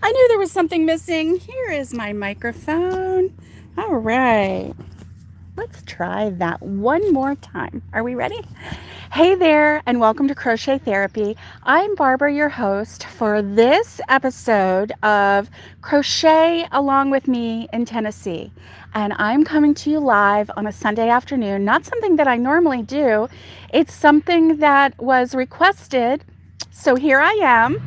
I knew there was something missing. Here is my microphone. All right. Let's try that one more time. Are we ready? Hey there, and welcome to Crochet Therapy. I'm Barbara, your host for this episode of Crochet Along with Me in Tennessee. And I'm coming to you live on a Sunday afternoon. Not something that I normally do, it's something that was requested. So here I am.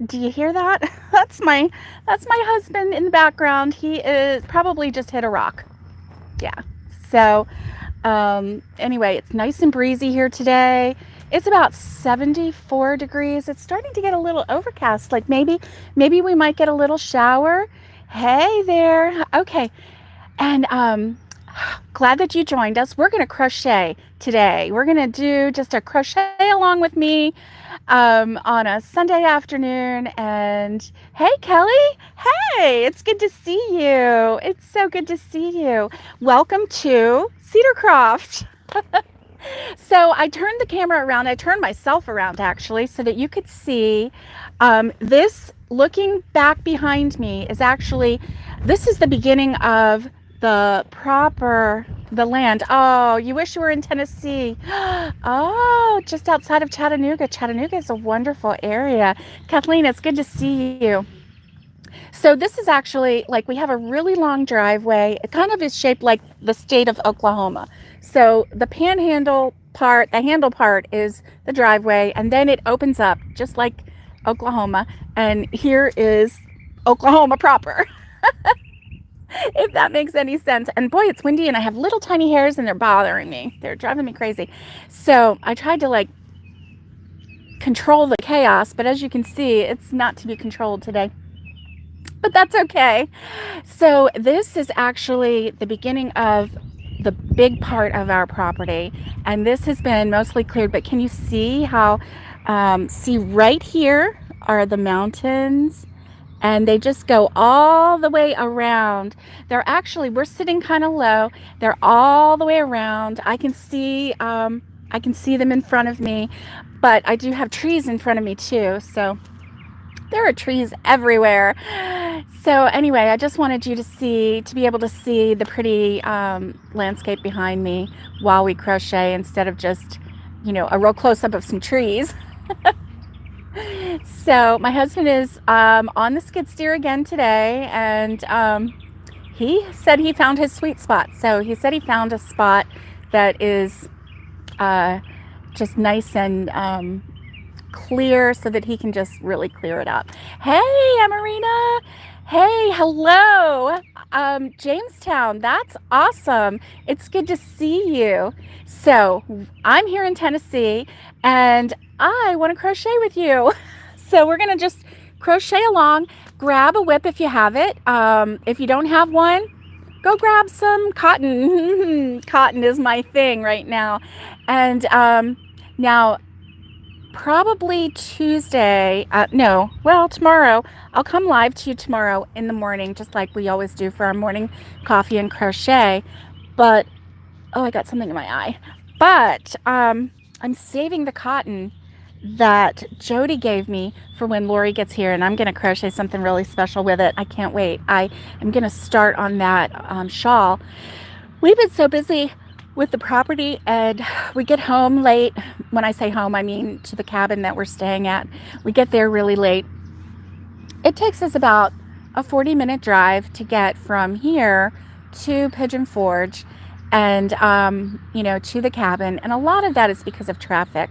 Do you hear that? That's my husband in the background. He is probably just hit a rock. Yeah. So anyway, it's nice and breezy here today. It's about 74 degrees. It's starting to get a little overcast. Like maybe we might get a little shower. Hey there. Okay. And glad that you joined us. We're going to crochet today. We're going to do just a crochet along with me on a Sunday afternoon. And hey, Kelly. Hey, it's good to see you. It's so good to see you. Welcome to Cedarcroft. So I turned the camera around. I turned myself around actually so that you could see this. Looking back behind me is actually, this is the beginning of the land. Oh, you wish you were in Tennessee. Oh, just outside of Chattanooga. Chattanooga is a wonderful area. Kathleen, it's good to see you. So this is actually, like, we have a really long driveway. It kind of is shaped like the state of Oklahoma. So the panhandle part, the handle part is the driveway, and then it opens up just like Oklahoma. And here is Oklahoma proper. If that makes any sense. And boy, it's windy and I have little tiny hairs and they're bothering me. They're driving me crazy. So I tried to like control the chaos, but as you can see, it's not to be controlled today. But that's okay. So this is actually the beginning of the big part of our property. And this has been mostly cleared, but can you see how, see right here are the mountains, and they just go all the way around. They're actually, we're sitting kind of low. They're all the way around. I can see them in front of me, but I do have trees in front of me too. So there are trees everywhere. So anyway, I just wanted you to be able to see the pretty landscape behind me while we crochet instead of just, a real close up of some trees. So my husband is on the skid steer again today, and he said he found his sweet spot. So he said he found a spot that is just nice and clear so that he can just really clear it up. Hey, Amarina. Hey, hello. Jamestown, that's awesome. It's good to see you. So I'm here in Tennessee, and I want to crochet with you. So we're going to just crochet along. Grab a whip if you have it. If you don't have one, go grab some cotton. Cotton is my thing right now. And now, probably Tuesday, tomorrow, I'll come live to you tomorrow in the morning, just like we always do for our morning coffee and crochet. But, oh, I got something in my eye. But I'm saving the cotton that Jody gave me for when Lori gets here, and I'm going to crochet something really special with it. I can't wait. I am going to start on that shawl. We've been so busy with the property, and we get home late. When I say home, I mean to the cabin that we're staying at. We get there really late. It takes us about a 40-minute drive to get from here to Pigeon Forge and to the cabin, and a lot of that is because of traffic.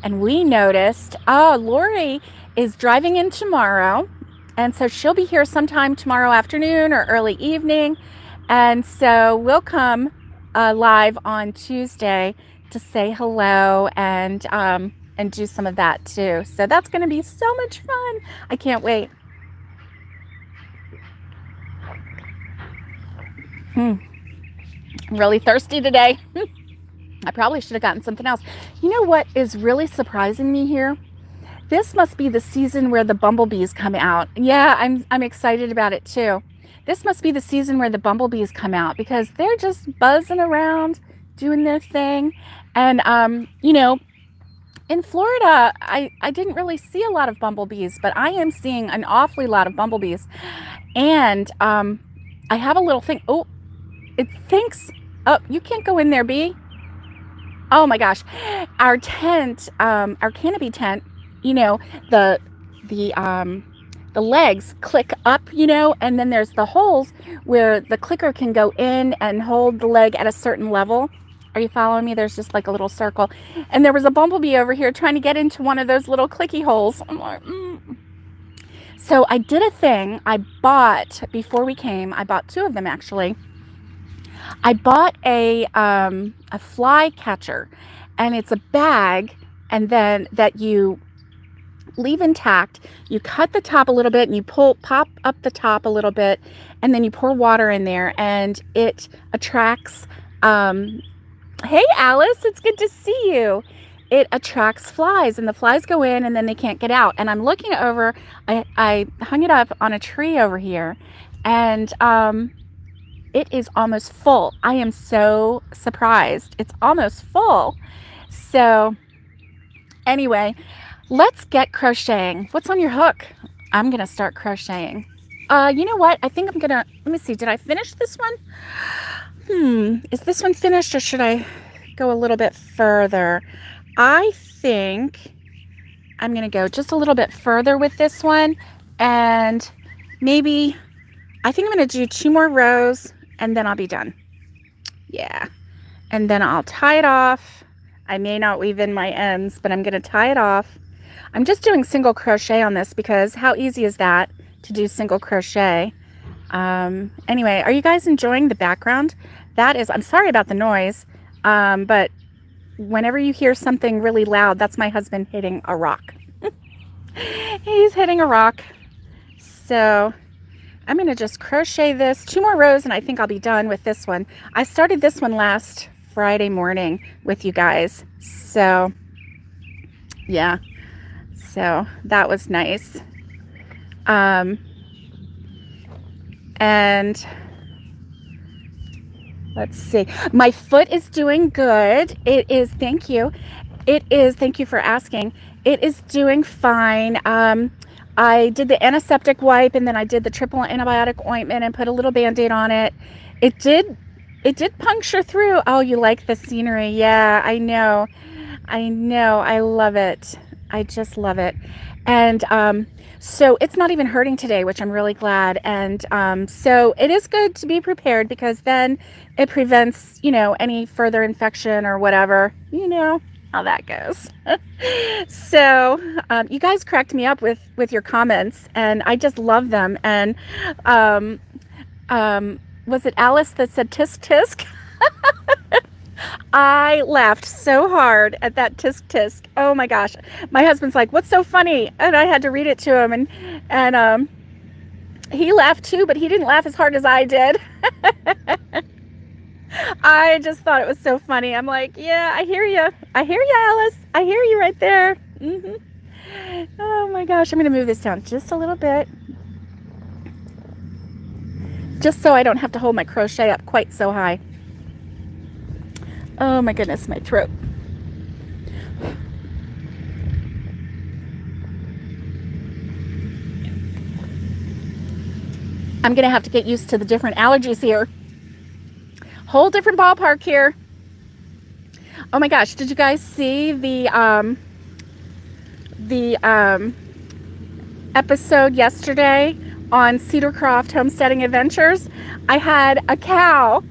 And we noticed, Lori is driving in tomorrow, and so she'll be here sometime tomorrow afternoon or early evening, and so we'll come live on Tuesday to say hello and do some of that too. So that's going to be so much fun. I can't wait. I'm really thirsty today. I probably should have gotten something else. You know what is really surprising me here? This must be the season where the bumblebees come out. Yeah, I'm excited about it too. This must be the season where the bumblebees come out, because they're just buzzing around doing their thing. And in Florida, I didn't really see a lot of bumblebees, but I am seeing an awfully lot of bumblebees. And I have a little thing. Oh, it thinks, oh, you can't go in there, bee. Oh my gosh. Our tent, our canopy tent, you know, the the um the legs click up, you know, and then there's the holes where the clicker can go in and hold the leg at a certain level. Are you following me? There's just like a little circle. And there was a bumblebee over here trying to get into one of those little clicky holes. I'm like, So I did a thing. I bought, before we came, I bought two of them actually. I bought a fly catcher, and it's a bag, and then that you leave intact. You cut the top a little bit and you pop up the top a little bit, and then you pour water in there, and it attracts, hey Alice, it's good to see you. It attracts flies, and the flies go in and then they can't get out. And I'm looking over, I hung it up on a tree over here, and it is almost full. I am so surprised. It's almost full. So anyway, let's get crocheting. What's on your hook? I'm gonna start crocheting. You know what? I think I'm gonna, let me see, did I finish this one? Is this one finished, or should I go a little bit further? I think I'm gonna go just a little bit further with this one, and maybe, I think I'm gonna do 2 more rows and then I'll be done. Yeah, and then I'll tie it off. I may not weave in my ends, but I'm gonna tie it off. I'm just doing single crochet on this because how easy is that to do single crochet? Anyway, are you guys enjoying the background? That is, I'm sorry about the noise, but whenever you hear something really loud, that's my husband hitting a rock. He's hitting a rock. So I'm going to just crochet this 2 more rows, and I think I'll be done with this one. I started this one last Friday morning with you guys. So yeah, so that was nice. And let's see, my foot is doing good. It is, thank you. It is, thank you for asking. It is doing fine. I did the antiseptic wipe, and then I did the triple antibiotic ointment and put a little Band-Aid on it. It did puncture through. Oh, you like the scenery? Yeah, I know. I love it. I just love it. And so it's not even hurting today, which I'm really glad. And so it is good to be prepared, because then it prevents, you know, any further infection or whatever. You know how that goes. So you guys cracked me up with your comments, and I just love them. And was it Alice that said tisk tisk? I laughed so hard at that tisk tisk. Oh my gosh. My husband's like, what's so funny? And I had to read it to him, and he laughed too, but he didn't laugh as hard as I did. I just thought it was so funny. I'm like, yeah, I hear you. I hear you, Alice. I hear you right there. Oh my gosh. I'm going to move this down just a little bit, just so I don't have to hold my crochet up quite so high. Oh my goodness, my throat. I'm going to have to get used to the different allergies here. Whole different ballpark here. Oh my gosh, did you guys see the episode yesterday on Cedarcroft Homesteading Adventures? I had a cow.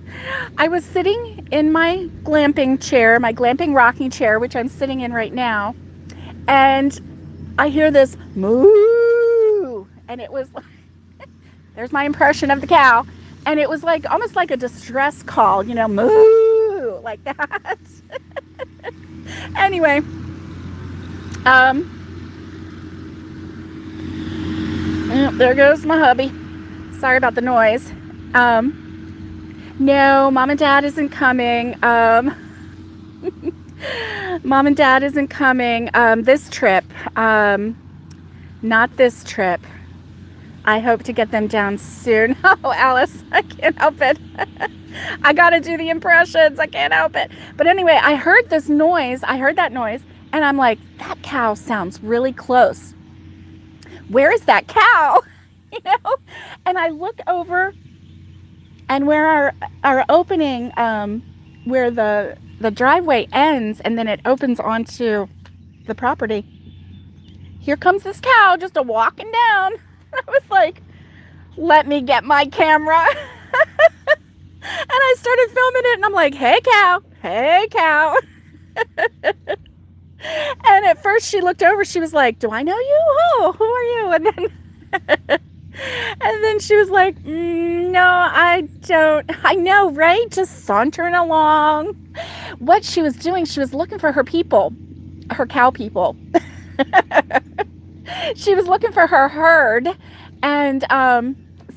I was sitting in my glamping chair, my glamping rocking chair, which I'm sitting in right now, and I hear this moo, and it was like, there's my impression of the cow, and it was like almost like a distress call, you know, moo, like that. Anyway, there goes my hubby. Sorry about the noise. No, Mom and Dad isn't coming. Mom and Dad isn't coming this trip. Not this trip. I hope to get them down soon. Oh, Alice, I can't help it. I gotta do the impressions. I can't help it. But anyway, I heard this noise. I heard that noise, And I'm like, that cow sounds really close. Where is that cow? You know? And I look over, and where our opening, where the driveway ends and then it opens onto the property, here comes this cow just a walking down. I was like, let me get my camera. And I started filming it, and I'm like, hey cow, hey cow. And at first she looked over, she was like, do I know you? Oh, who are you? And then she was like, no, I don't. I know, right? Just sauntering along. What she was doing, she was looking for her people, her cow people. She was looking for her herd. And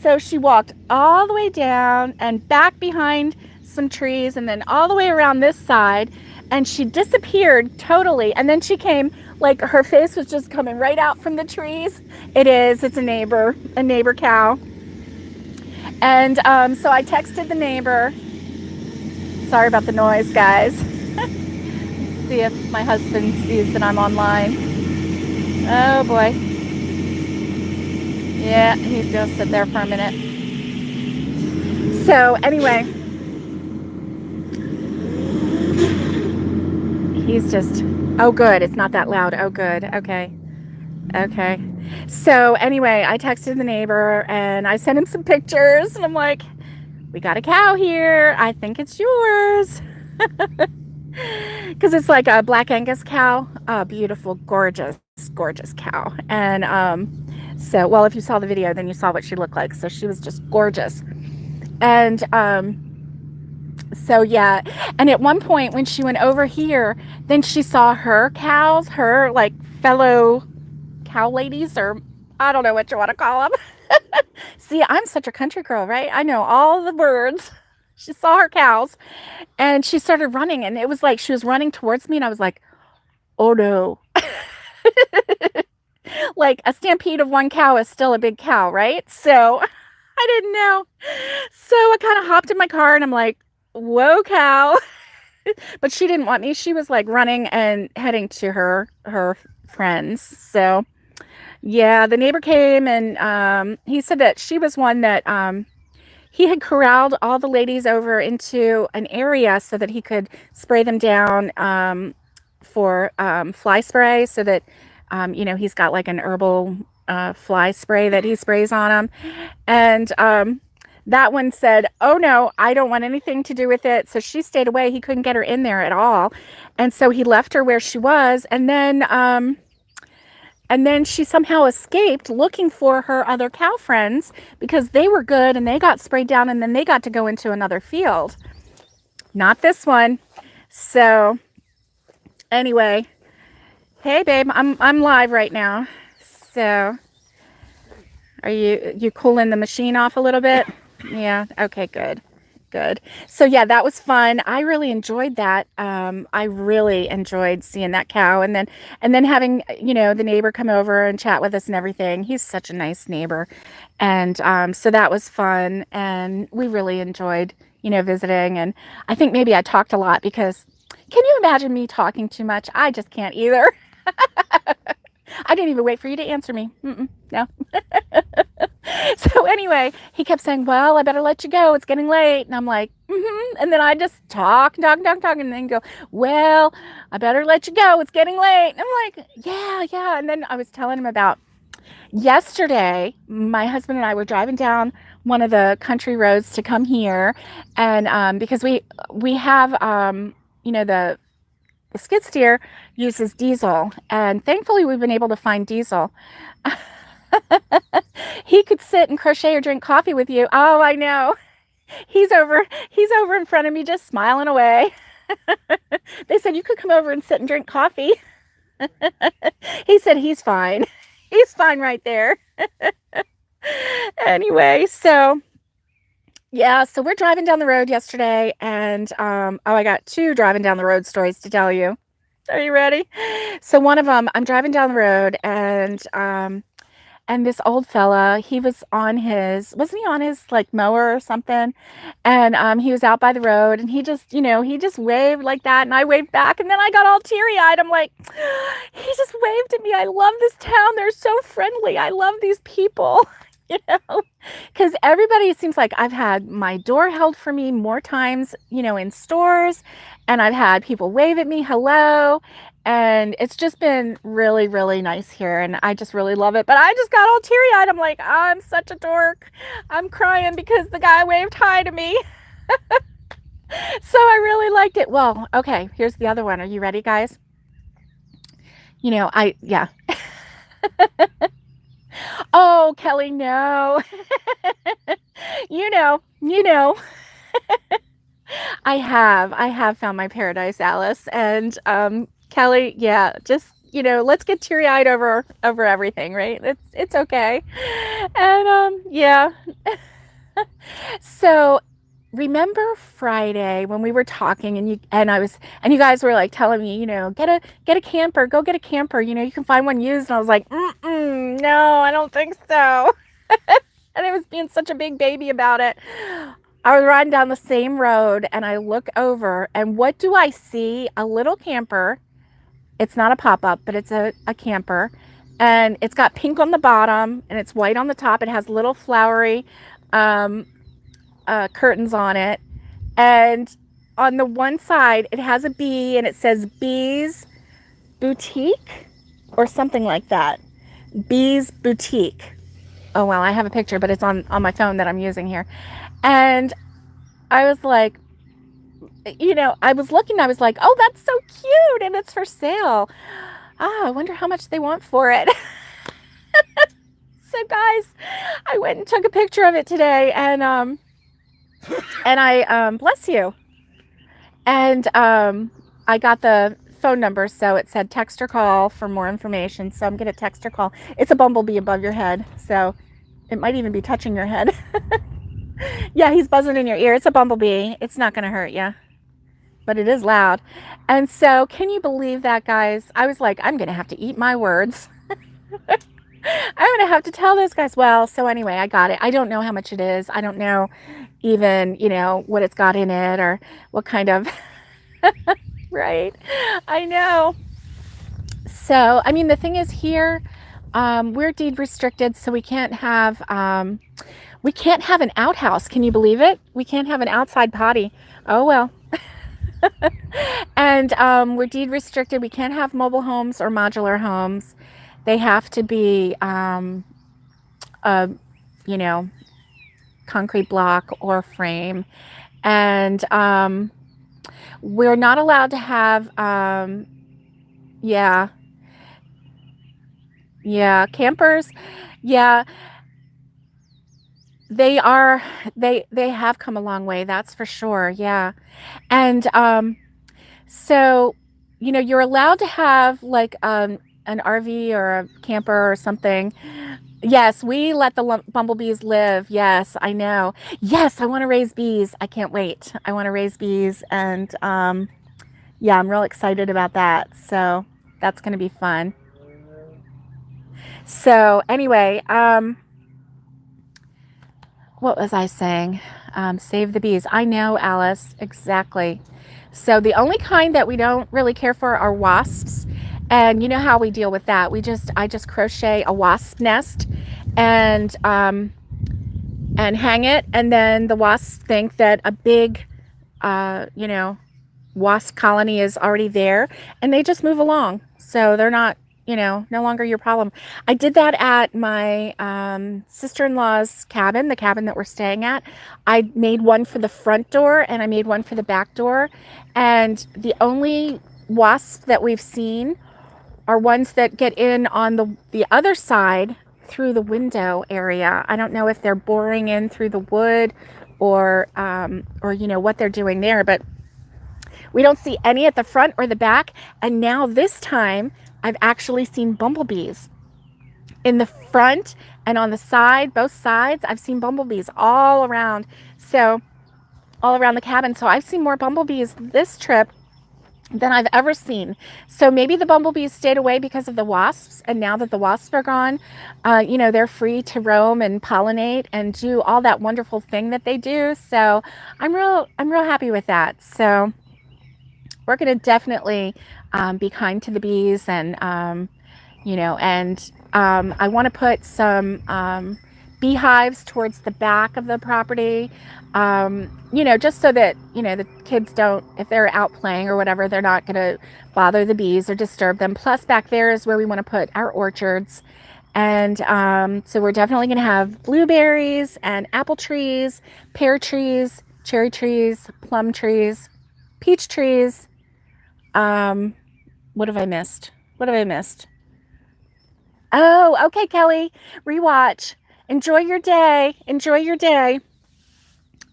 so she walked all the way down and back behind some trees and then all the way around this side. And she disappeared totally. And then she came, like her face was just coming right out from the trees. It's a neighbor cow. And so I texted the neighbor. Sorry about the noise, guys. Let's see if my husband sees that I'm online. Oh boy. Yeah, he's gonna sit there for a minute. So anyway, he's just, oh good, it's not that loud. Oh good, okay. So anyway, I texted the neighbor and I sent him some pictures and I'm like, we got a cow here. I think it's yours. Because it's like a Black Angus cow. Beautiful, gorgeous cow. And so, well, if you saw the video, then you saw what she looked like. So she was just gorgeous. And so yeah, and at one point when she went over here, then she saw her cows, her like fellow cow ladies, or I don't know what you want to call them. See, I'm such a country girl, right? I know all the words. She saw her cows and she started running, and it was like she was running towards me, and I was like, oh no. Like a stampede of one cow is still a big cow, right? So I didn't know. So I kind of hopped in my car and I'm like, whoa, cow. But she didn't want me. She was like running and heading to her friends. So yeah, the neighbor came and he said that she was one that he had corralled all the ladies over into an area so that he could spray them down for fly spray, so that he's got like an herbal fly spray that he sprays on them. And that one said, oh no, I don't want anything to do with it. So she stayed away. He couldn't get her in there at all. And so he left her where she was. And then she somehow escaped looking for her other cow friends because they were good and they got sprayed down, and then they got to go into another field. Not this one. So anyway, hey babe, I'm live right now. So are you cooling the machine off a little bit? Yeah. Okay, good. So yeah, that was fun. I really enjoyed that. I really enjoyed seeing that cow, and then having, the neighbor come over and chat with us and everything. He's such a nice neighbor. And so that was fun, and we really enjoyed, visiting. And I think maybe I talked a lot because, can you imagine me talking too much? I just can't either. I didn't even wait for you to answer me. No. So anyway, he kept saying, well, I better let you go. It's getting late. And I'm like, And then I just talk, and then go, well, I better let you go. It's getting late. And I'm like, yeah. And then I was telling him about yesterday, my husband and I were driving down one of the country roads to come here. And because we have, the skid steer uses diesel, and thankfully we've been able to find diesel. He could sit and crochet or drink coffee with you. Oh, I know. He's over in front of me just smiling away. They said you could come over and sit and drink coffee. He said he's fine. He's fine right there. Anyway, so yeah, so we're driving down the road yesterday, and I got 2 driving down the road stories to tell you. Are you ready? So one of them, I'm driving down the road, and and this old fella, he was on his, wasn't he on his like mower or something? And he was out by the road, and he just, he just waved like that, and I waved back, and then I got all teary-eyed. I'm like, he just waved at me. I love this town. They're so friendly. I love these people. Because everybody seems like I've had my door held for me more times, in stores, and I've had people wave at me, hello, and it's just been really, really nice here, and I just really love it. But I just got all teary-eyed. I'm like, I'm such a dork. I'm crying because the guy waved hi to me. So I really liked it. Well, okay, here's the other one. Are you ready, guys? Yeah. Oh, Kelly, no. you know. I have found my paradise, Alice. And Kelly, yeah, just, let's get teary-eyed over everything, right? It's okay. And yeah. So remember Friday when we were talking, and you guys were like telling me, get a camper, go get a camper, you can find one used, and I was like, no, I don't think so. And I was being such a big baby about it. I was riding down the same road, and I look over, and what do I see? A little camper. It's not a pop-up, but it's a camper, and it's got pink on the bottom, and it's white on the top. It has little flowery curtains on it, and on the one side it has a bee, and it says Bees Boutique or something like that. Bees Boutique. Oh well, I have a picture, but it's on my phone that I'm using here. And I was like, I was looking, I was like, oh, that's so cute, and it's for sale. I wonder how much they want for it. So guys, I went and took a picture of it today, and I bless you. And I got the phone number, so it said text or call for more information. So I'm gonna text or call. It's a bumblebee above your head, so it might even be touching your head. Yeah, he's buzzing in your ear. It's a bumblebee. It's not gonna hurt you, but it is loud. And so, can you believe that, guys? I was like, I'm gonna have to eat my words. I'm gonna have to tell those guys. Well, so anyway, I got it. I don't know how much it is. I don't know even, what it's got in it or what kind of, right? I know. So, I mean, the thing is here, we're deed restricted, so we can't have an outhouse. Can you believe it? We can't have an outside potty. Oh, well. And we're deed restricted. We can't have mobile homes or modular homes. They have to be, concrete block or frame. And we're not allowed to have, campers. Yeah, they have come a long way. That's for sure. Yeah. And so, you're allowed to have like an RV or a camper or something. Yes, we let the bumblebees live. Yes, I know. Yes, I want to raise bees. I can't wait. I want to raise bees, and yeah, I'm real excited about that. So that's going to be fun. So anyway, what was I saying? Save the bees. I know, Alice, exactly. So the only kind that we don't really care for are wasps. And you know how we deal with that. I just crochet a wasp nest and hang it. And then the wasps think that a big, wasp colony is already there, and they just move along. So they're not, no longer your problem. I did that at my sister-in-law's cabin, the cabin that we're staying at. I made one for the front door, and I made one for the back door. And the only wasps that we've seen are ones that get in on the other side through the window area. I don't know if they're boring in through the wood or what they're doing there, but we don't see any at the front or the back. And now this time I've actually seen bumblebees in the front and on the side, both sides. I've seen bumblebees all around. So all around the cabin. So I've seen more bumblebees this trip than I've ever seen. So maybe the bumblebees stayed away because of the wasps, and now that the wasps are gone, you know, they're free to roam and pollinate and do all that wonderful thing that they do. So I'm real happy with that. So we're going to definitely be kind to the bees, and you know, and I want to put some beehives towards the back of the property, you know, just so that, you know, the kids don't, if they're out playing or whatever, they're not going to bother the bees or disturb them. Plus back there is where we want to put our orchards. And so we're definitely going to have blueberries and apple trees, pear trees, cherry trees, plum trees, peach trees. What have I missed? What have I missed? Oh, okay, Kelly. Rewatch. Enjoy your day. Enjoy your day.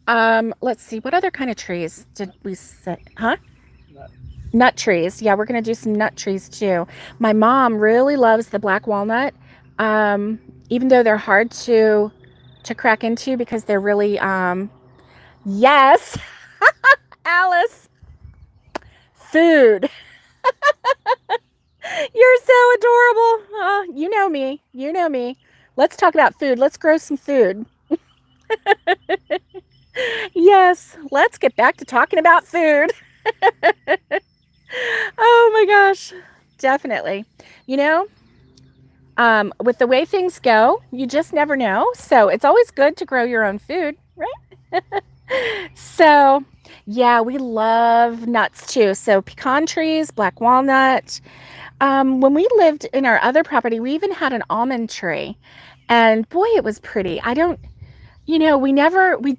Let's see. What other kind of trees did we say? Huh? Nut trees. Yeah, we're gonna do some nut trees too. My mom really loves the black walnut. Even though they're hard to crack into because they're really yes, Alice. Food. You're so adorable. You know me. You know me. Let's talk about food. Let's grow some food. Yes, let's get back to talking about food. Oh my gosh. Definitely. You know, with the way things go, you just never know. So it's always good to grow your own food, right? So, yeah, we love nuts too. So pecan trees, black walnut. When we lived in our other property, we even had an almond tree. And boy, it was pretty. I don't, you know, we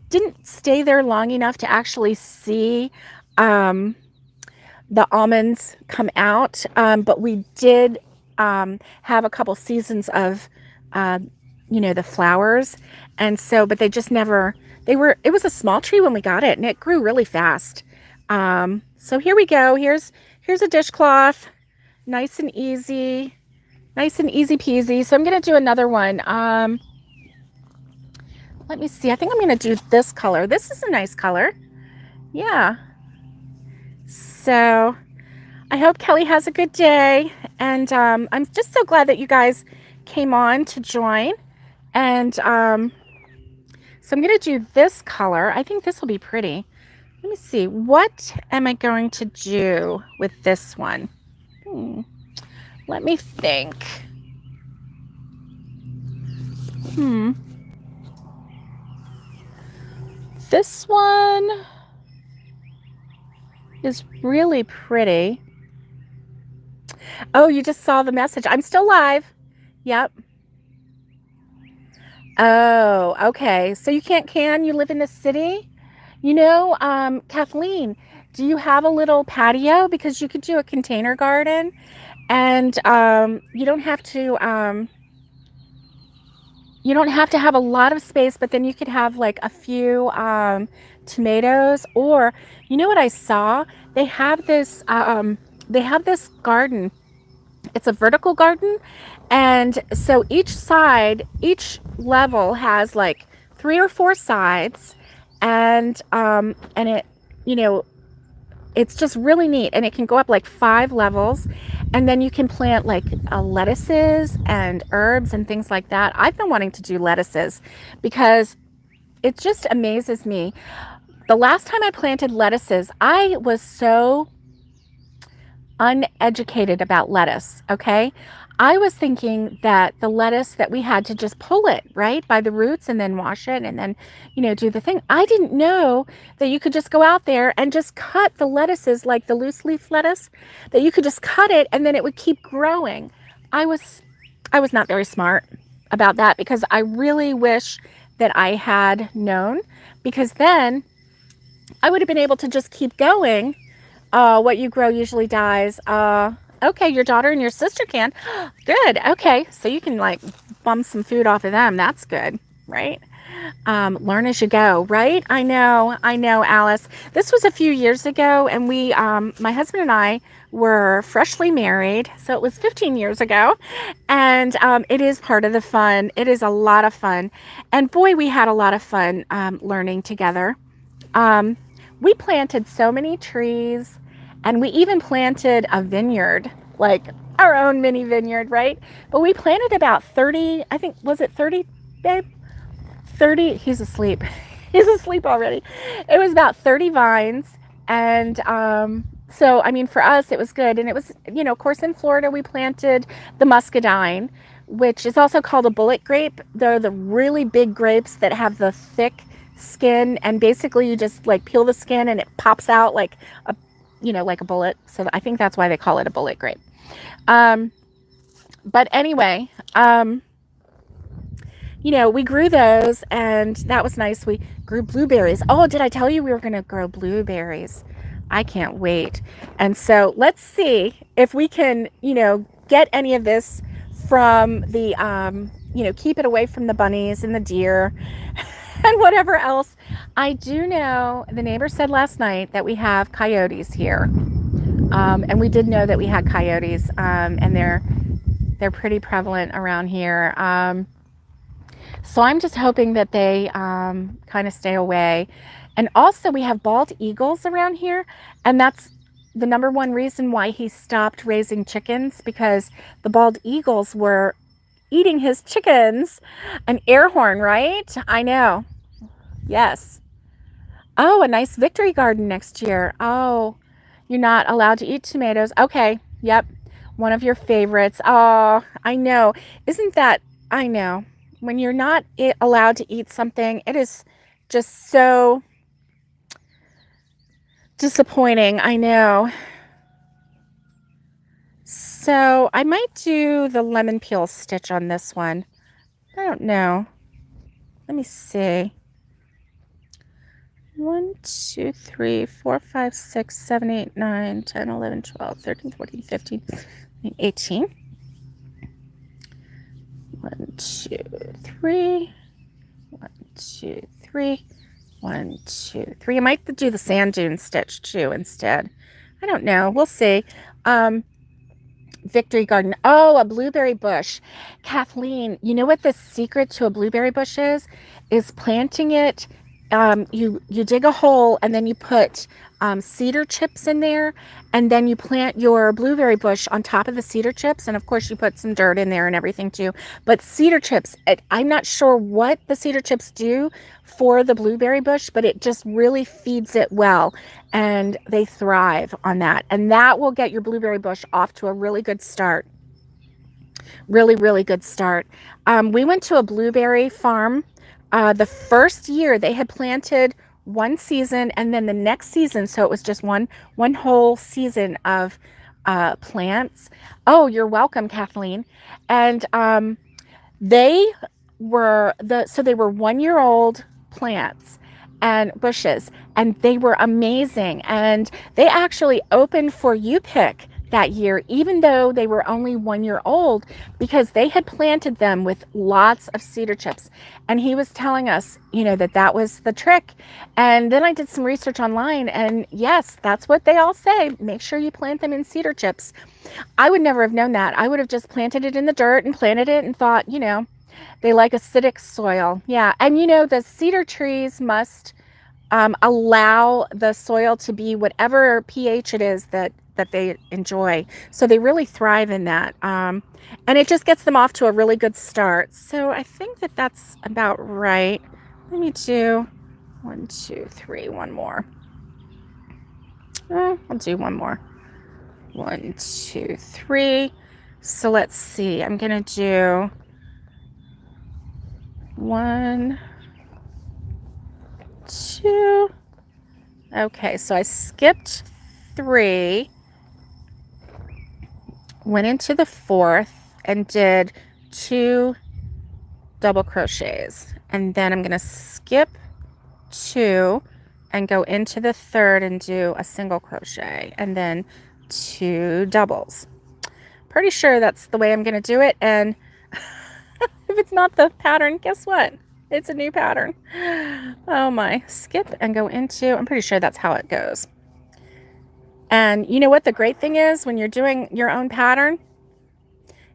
didn't stay there long enough to actually see the almonds come out. But we did have a couple seasons of, you know, the flowers. And so, but they just never, it was a small tree when we got it and it grew really fast. So here we go. Here's a dishcloth. Nice and easy peasy. So I'm going to do another one. Let me see. I think I'm going to do this color. This is a nice color. Yeah. So I hope Kelly has a good day. And I'm just so glad that you guys came on to join. And so I'm going to do this color. I think this will be pretty. Let me see. What am I going to do with this one? Let me think. This one is really pretty. Oh, you just saw the message. I'm still live. Yep. Oh, okay. So you can't can? You live in the city? You know, Kathleen, do you have a little patio? Because you could do a container garden, and you don't have to have a lot of space, but then you could have like a few tomatoes. Or you know what I saw? They have this garden. It's a vertical garden, and so each level has like 3 or 4 sides, and it, you know, it's just really neat, and it can go up like 5 levels, and then you can plant like lettuces and herbs and things like that. I've been wanting to do lettuces because it just amazes me. The last time I planted lettuces, I was so uneducated about lettuce, okay? I was thinking that the lettuce that we had to just pull it, right, by the roots and then wash it and then, you know, do the thing. I didn't know that you could just go out there and just cut the lettuces, like the loose leaf lettuce, that you could just cut it and then it would keep growing. I was not very smart about that, because I really wish that I had known, because then I would have been able to just keep going. What you grow usually dies. Okay, your daughter and your sister can. Good. Okay, so you can like bum some food off of them. That's good, right? Learn as you go, right? I know, Alice. This was a few years ago, and we, my husband and I were freshly married, so it was 15 years ago, and it is part of the fun. It is a lot of fun, and boy, we had a lot of fun learning together. We planted so many trees, And we even planted a vineyard, like our own mini vineyard, right? But we planted about 30, I think, was it 30, babe? 30, he's asleep. He's asleep already. It was about 30 vines. And so, I mean, for us, it was good. And it was, you know, of course, in Florida, we planted the muscadine, which is also called a bullet grape. They're the really big grapes that have the thick skin. And basically, you just like peel the skin and it pops out like a, you know, like a bullet. So I think that's why they call it a bullet grape. But anyway, you know, we grew those and that was nice. We grew blueberries. Oh, did I tell you we were going to grow blueberries? I can't wait. And so let's see if we can, you know, get any of this from the, you know, keep it away from the bunnies and the deer and whatever else. I do know the neighbor said last night that we have coyotes here. And we did know that we had coyotes, and they're pretty prevalent around here. So I'm just hoping that they kind of stay away. And also we have bald eagles around here, and that's the number one reason why he stopped raising chickens, because the bald eagles were eating his chickens. An air horn, right? I know. Yes. Oh, a nice victory garden next year. Oh, you're not allowed to eat tomatoes. Okay. Yep. One of your favorites. Oh, I know. Isn't that, I know. When you're not allowed to eat something, it is just so disappointing. I know. So I might do the lemon peel stitch on this one. I don't know. Let me see. 1, 2, 3, 4, 5, 6, 7, 8, 9, 10, 11, 12, 13, 14, 15, 18. 1, 2, 3. 1, 2, 3. 1, 2, 3. I might do the sand dune stitch too instead. I don't know. We'll see. Victory garden. Oh, a blueberry bush. Kathleen, you know what the secret to a blueberry bush is? Is planting it. You dig a hole and then you put cedar chips in there, and then you plant your blueberry bush on top of the cedar chips, and of course you put some dirt in there and everything too. But cedar chips, I'm not sure what the cedar chips do for the blueberry bush, but it just really feeds it well, and they thrive on that, and that will get your blueberry bush off to a really good start. Really, really good start. We went to a blueberry farm. The first year they had planted one season, and then the next season, so it was just one whole season of plants. Oh, you're welcome, Kathleen. And they were 1-year-old plants and bushes, and they were amazing. And they actually opened for you pick that year, even though they were only 1 year old, because they had planted them with lots of cedar chips. And he was telling us, you know, that was the trick. And then I did some research online, and yes, that's what they all say. Make sure you plant them in cedar chips. I would never have known that. I would have just planted it in the dirt and planted it and thought, you know, they like acidic soil. Yeah. And you know, the cedar trees must allow the soil to be whatever pH it is that they enjoy. So they really thrive in that. And it just gets them off to a really good start. So I think that's about right. Let me do 1, 2, 3, one more. I'll do one more. 1, 2, 3. So let's see. I'm going to do 1, 2. Okay, so I skipped 3. Went into the 4th and did 2 double crochets, and then I'm going to skip 2 and go into the 3rd and do a single crochet, and then 2 doubles. Pretty sure that's the way I'm going to do it. And if it's not the pattern, guess what? It's a new pattern. Oh my. Skip and go into, I'm pretty sure that's how it goes. And you know what the great thing is when you're doing your own pattern?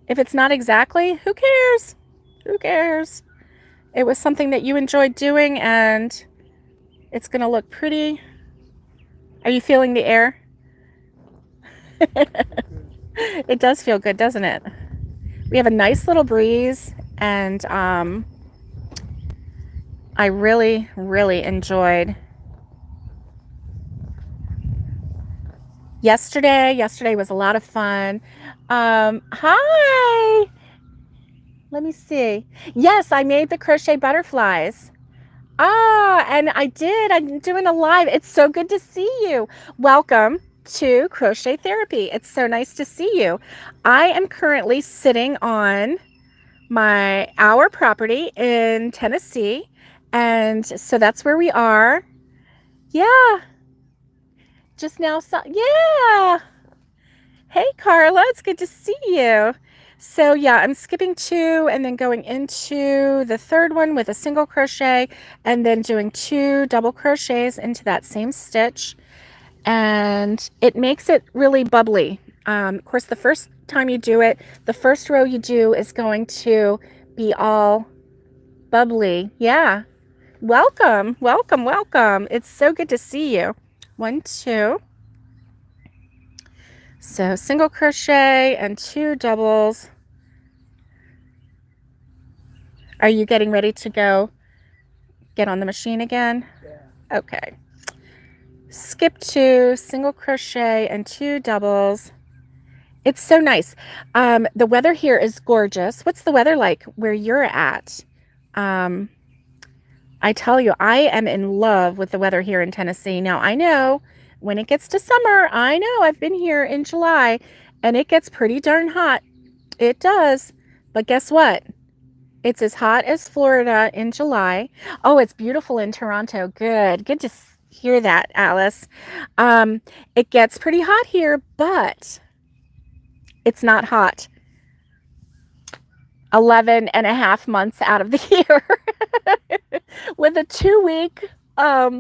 If it's not exactly, who cares? Who cares? It was something that you enjoyed doing, and it's going to look pretty. Are you feeling the air? It does feel good, doesn't it? We have a nice little breeze, and I really, really enjoyed yesterday. Yesterday was a lot of fun. Hi. Let me see. Yes, I made the crochet butterflies. Ah, and I did. I'm doing a live. It's so good to see you. Welcome to Crochet Therapy. It's so nice to see you. I am currently sitting on our property in Tennessee, and so that's where we are. Yeah, just now saw. Yeah. Hey, Carla, it's good to see you. So yeah, I'm skipping 2 and then going into the third one with a single crochet and then doing 2 double crochets into that same stitch. And it makes it really bubbly. Of course, the first time you do it, the first row you do is going to be all bubbly. Yeah. Welcome, welcome, welcome. It's so good to see you. 1, 2. So single crochet and 2 doubles. Are you getting ready to go get on the machine again? Yeah. Okay. Skip 2, single crochet and 2 doubles. It's so nice. The weather here is gorgeous. What's the weather like where you're at? I tell you, I am in love with the weather here in Tennessee. Now, I know when it gets to summer, I know I've been here in July and it gets pretty darn hot. It does. But guess what? It's as hot as Florida in July. Oh, it's beautiful in Toronto. Good. Good to hear that, Alice. It gets pretty hot here, but it's not hot 11 and a half months out of the year with a 2-week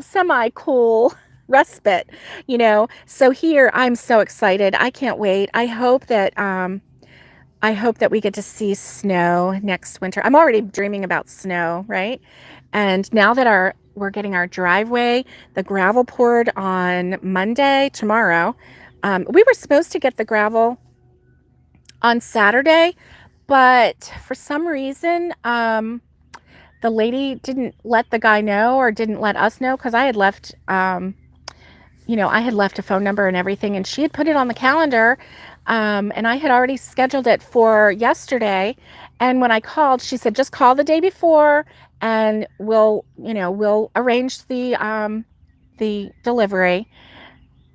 semi-cool respite, you know. So here I'm so excited. I can't wait. I hope that we get to see snow next winter. I'm already dreaming about snow, right? And now that we're getting our driveway, the gravel poured on Monday, tomorrow. We were supposed to get the gravel on Saturday, but for some reason, the lady didn't let the guy know or didn't let us know because I had left, I had left a phone number and everything, and she had put it on the calendar. And I had already scheduled it for yesterday. And when I called, she said, just call the day before and we'll arrange the delivery.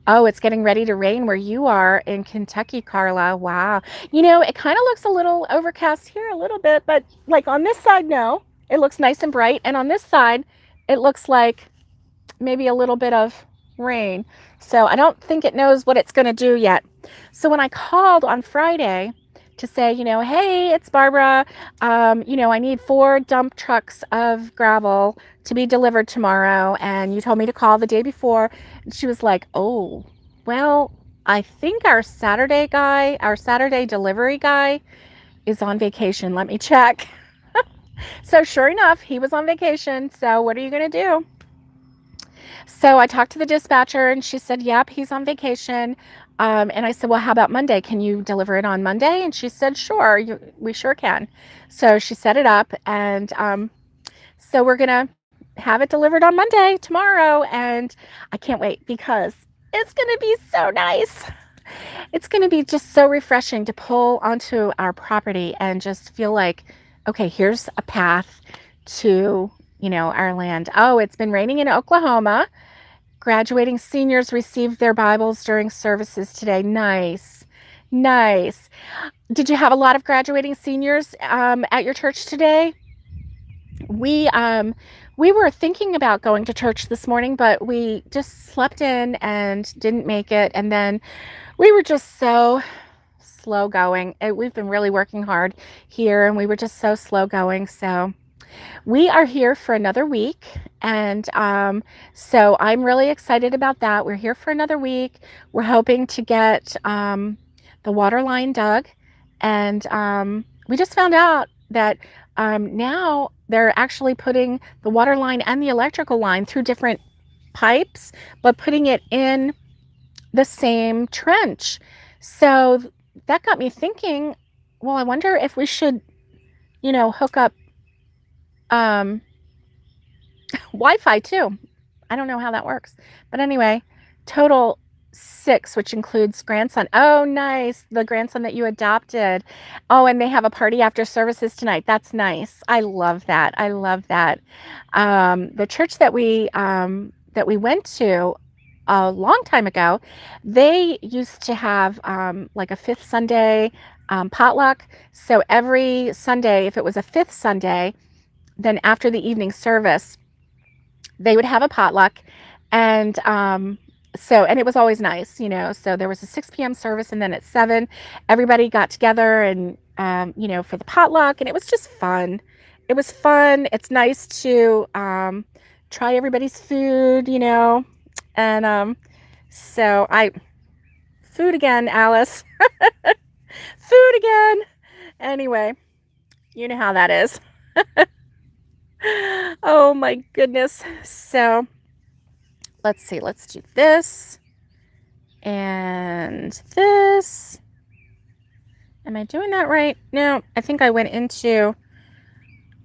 Oh, it's getting ready to rain where you are in Kentucky, Carla. Wow. It kind of looks a little overcast here a little bit, but like on this side, no, it looks nice and bright. And on this side, it looks like maybe a little bit of rain. So I don't think it knows what it's going to do yet. So when I called on Friday to say, hey, it's Barbara, I need 4 dump trucks of gravel to be delivered tomorrow, and you told me to call the day before. And she was like, oh, well, I think our Saturday delivery guy is on vacation. Let me check. So sure enough, he was on vacation. So what are you going to do? So I talked to the dispatcher and she said, yep, he's on vacation. And I said, well, how about Monday? Can you deliver it on Monday? And she said, sure, we sure can. So she set it up, and so we're going to have it delivered on Monday, tomorrow. And I can't wait because it's going to be so nice. It's going to be just so refreshing to pull onto our property and just feel like, okay, here's a path to, our land. Oh, it's been raining in Oklahoma. Graduating seniors received their Bibles during services today. Nice. Nice. Did you have a lot of graduating seniors at your church today? We were thinking about going to church this morning, but we just slept in and didn't make it. And then we were just so slow going. We've been really working hard here, and we were just so slow going. So we are here for another week, and so I'm really excited about that. We're here for another week. We're hoping to get the water line dug, and we just found out that now they're actually putting the water line and the electrical line through different pipes, but putting it in the same trench. So that got me thinking, well, I wonder if we should, hook up um, Wi-Fi too. I don't know how that works. But anyway, total 6, which includes grandson. Oh, nice. The grandson that you adopted. Oh, and they have a party after services tonight. That's nice. I love that. I love that. The church that we went to a long time ago, they used to have like a fifth Sunday potluck. So every Sunday, if it was a fifth Sunday, then after the evening service, they would have a potluck. And and it was always nice, so there was a 6 p.m. service, and then at 7 everybody got together and for the potluck, and it was just fun. It was fun. It's nice to try everybody's food, and so I food again, Alice. Food again. Anyway, you know how that is. Oh my goodness. So let's see. Let's do this and this. Am I doing that right? No, I think I went into,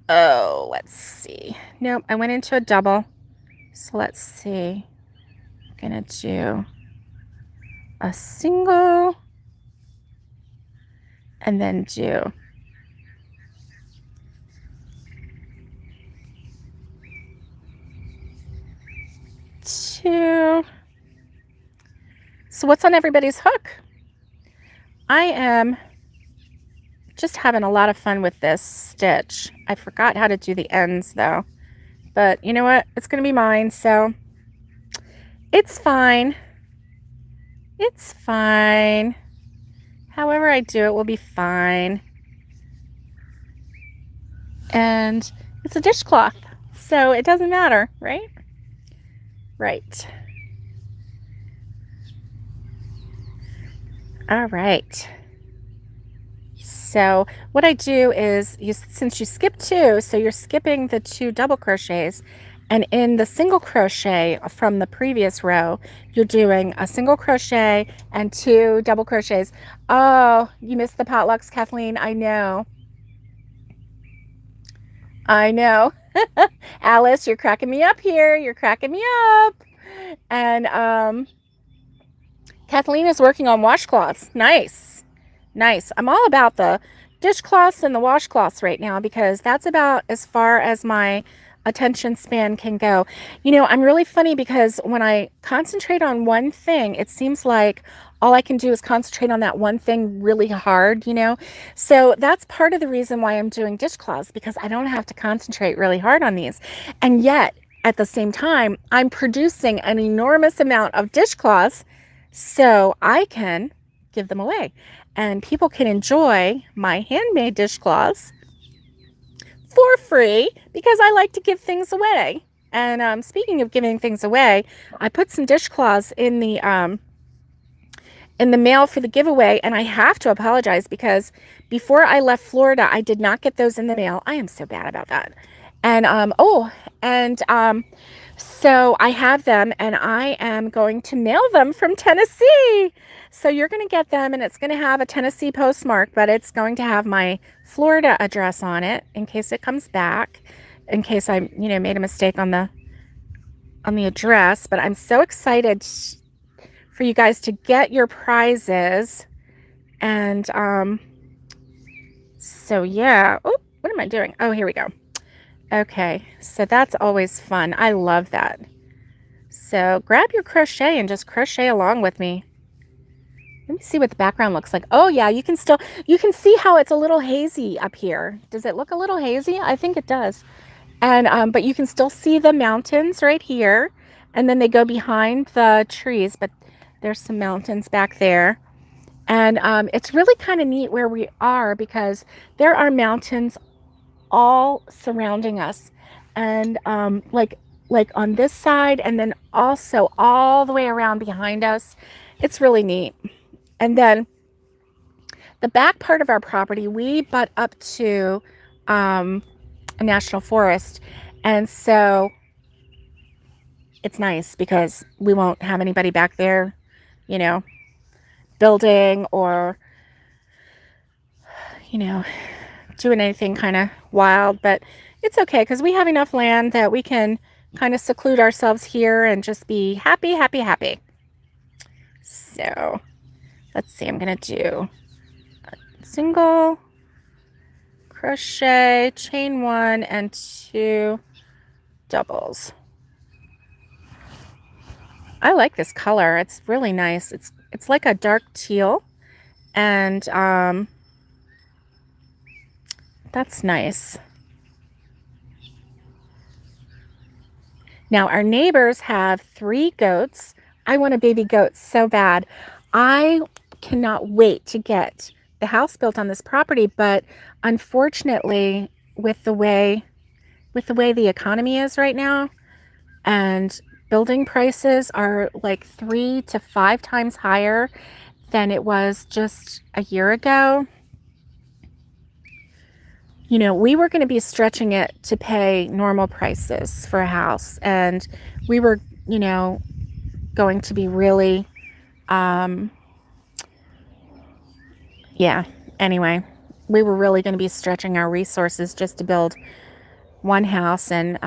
let's see. Nope, I went into a double. So let's see. I'm gonna do a single and then do two. So what's on everybody's hook? I am just having a lot of fun with this stitch. I forgot how to do the ends though, but you know what? It's going to be mine, so it's fine. It's fine. However I do it will be fine. And it's a dishcloth, so it doesn't matter, right? Right. All right. So what I do is, since you skip 2, so you're skipping the 2 double crochets, and in the single crochet from the previous row, you're doing a single crochet and 2 double crochets. Oh, you missed the potlucks, Kathleen. I know. I know. Alice, you're cracking me up here. You're cracking me up. And Kathleen is working on washcloths. Nice. Nice. I'm all about the dishcloths and the washcloths right now because that's about as far as my attention span can go. I'm really funny because when I concentrate on one thing, it seems like all I can do is concentrate on that one thing really hard, So that's part of the reason why I'm doing dishcloths, because I don't have to concentrate really hard on these. And yet, at the same time, I'm producing an enormous amount of dishcloths so I can give them away. And people can enjoy my handmade dishcloths for free because I like to give things away. And speaking of giving things away, I put some dishcloths in the mail for the giveaway, and I have to apologize because before I left Florida, I did not get those in the mail. I am so bad about that. And so I have them, and I am going to mail them from Tennessee. So you're going to get them, and it's going to have a Tennessee postmark, but it's going to have my Florida address on it in case it comes back, in case I, made a mistake on the address. But I'm so excited for you guys to get your prizes. And so yeah. Oh, what am I doing? Oh, here we go. Okay, so that's always fun. I love that. So grab your crochet and just crochet along with me. Let me see what the background looks like. Oh yeah, you can see how it's a little hazy up here. Does it look a little hazy? I think it does. And but you can still see the mountains right here, and then they go behind the trees, but there's some mountains back there. And it's really kind of neat where we are because there are mountains all surrounding us, and like on this side, and then also all the way around behind us. It's really neat. And then the back part of our property, we butt up to a national forest, and so it's nice because we won't have anybody back there, building or, you know, doing anything kind of wild, but it's okay because we have enough land that we can kind of seclude ourselves here and just be happy, happy, happy. So let's see, I'm going to do a single crochet, chain 1 and 2 doubles. I like this color. It's really nice. It's like a dark teal, and that's nice. Now our neighbors have 3 goats. I want a baby goat so bad. I cannot wait to get the house built on this property, but unfortunately, with the way the economy is right now, and building prices are like 3 to 5 times higher than it was just a year ago. You know, we were going to be stretching it to pay normal prices for a house, and we were, you know, going to be really, yeah, anyway, we were really going to be stretching our resources just to build one house, and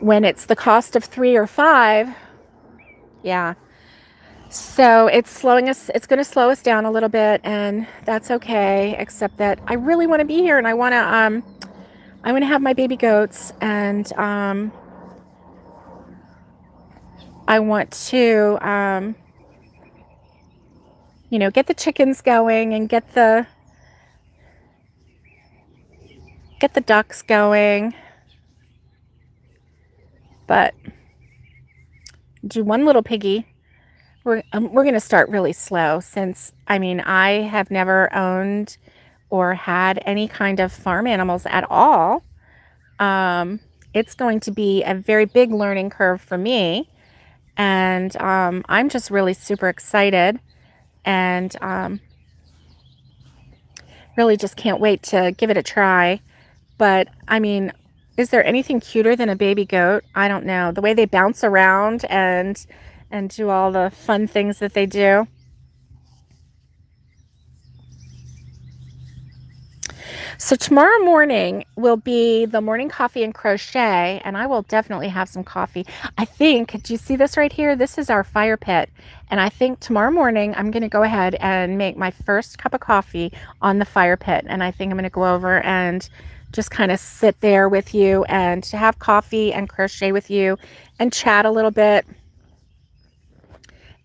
when it's the cost of 3 or 5, yeah. So it's going to slow us down a little bit, and that's okay, except that I really want to be here, and I want to have my baby goats, and I want to you know, get the chickens going and get the ducks going. But do one little piggy. We're going to start really slow, since, I mean, I have never owned or had any kind of farm animals at all. It's going to be a very big learning curve for me, and I'm just really super excited, and really just can't wait to give it a try. But I mean, is there anything cuter than a baby goat? I don't know. The way they bounce around and do all the fun things that they do. So tomorrow morning will be the morning coffee and crochet, and I will definitely have some coffee. I think, do you see this right here? This is our fire pit, and I think tomorrow morning I'm going to go ahead and make my first cup of coffee on the fire pit, and I think I'm going to go over and just kind of sit there with you and have coffee and crochet with you and chat a little bit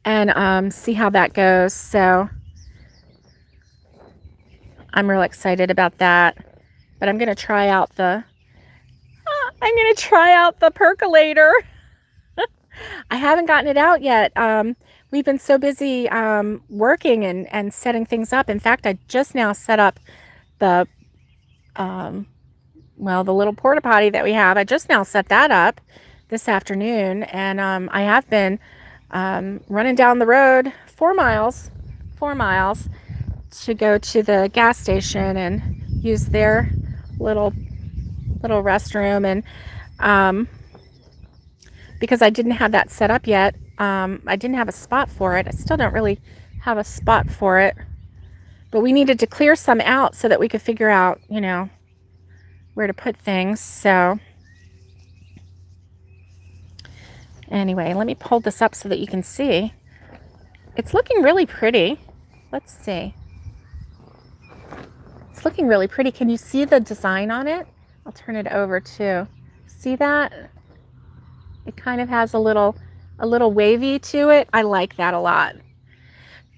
and see how that goes. So I'm real excited about that. But I'm going to try out the percolator. I haven't gotten it out yet. We've been so busy working and setting things up. In fact, I just now set up the well, the little porta potty that we have. I just now set that up this afternoon, and I have been running down the road 4 miles to go to the gas station and use their little restroom, and because I didn't have that set up yet, I didn't have a spot for it. I still don't really have a spot for it, but we needed to clear some out so that we could figure out, you know, where to put things. So anyway, let me pull this up so that you can see. It's looking really pretty. Let's see. It's looking really pretty. Can you see the design on it? I'll turn it over too. See that? It kind of has a little wavy to it. I like that a lot.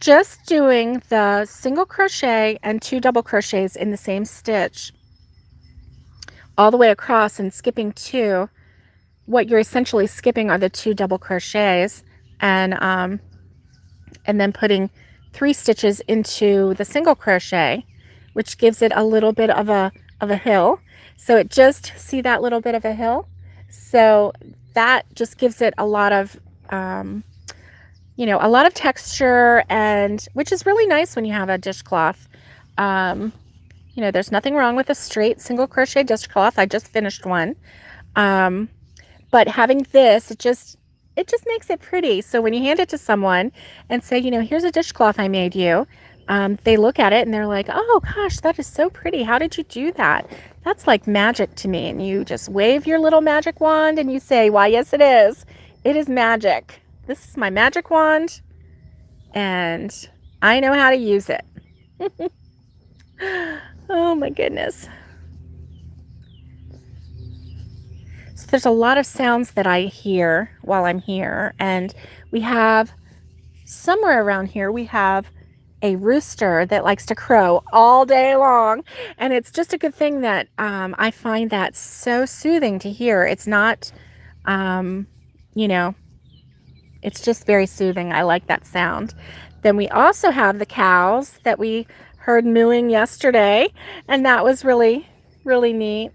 Just doing the single crochet and 2 double crochets in the same stitch all the way across and skipping 2, what you're essentially skipping are the 2 double crochets, and then putting 3 stitches into the single crochet, which gives it a little bit of a hill. So it just, see that little bit of a hill? So that just gives it a lot of, you know, a lot of texture, and which is really nice when you have a dishcloth. You know, there's nothing wrong with a straight single crochet dishcloth. I just finished one. But having this, it it just makes it pretty. So when you hand it to someone and say, you know, here's a dishcloth I made you, they look at it and they're like, oh gosh, that is so pretty. How did you do that? That's like magic to me. And you just wave your little magic wand and you say, why, yes, it is. It is magic. This is my magic wand and I know how to use it. Oh my goodness. So there's a lot of sounds that I hear while I'm here, and we have somewhere around here we have a rooster that likes to crow all day long, and it's just a good thing that I find that so soothing to hear. It's not, you know, it's just very soothing. I like that sound. Then we also have the cows that we heard mooing yesterday, and that was really, really neat.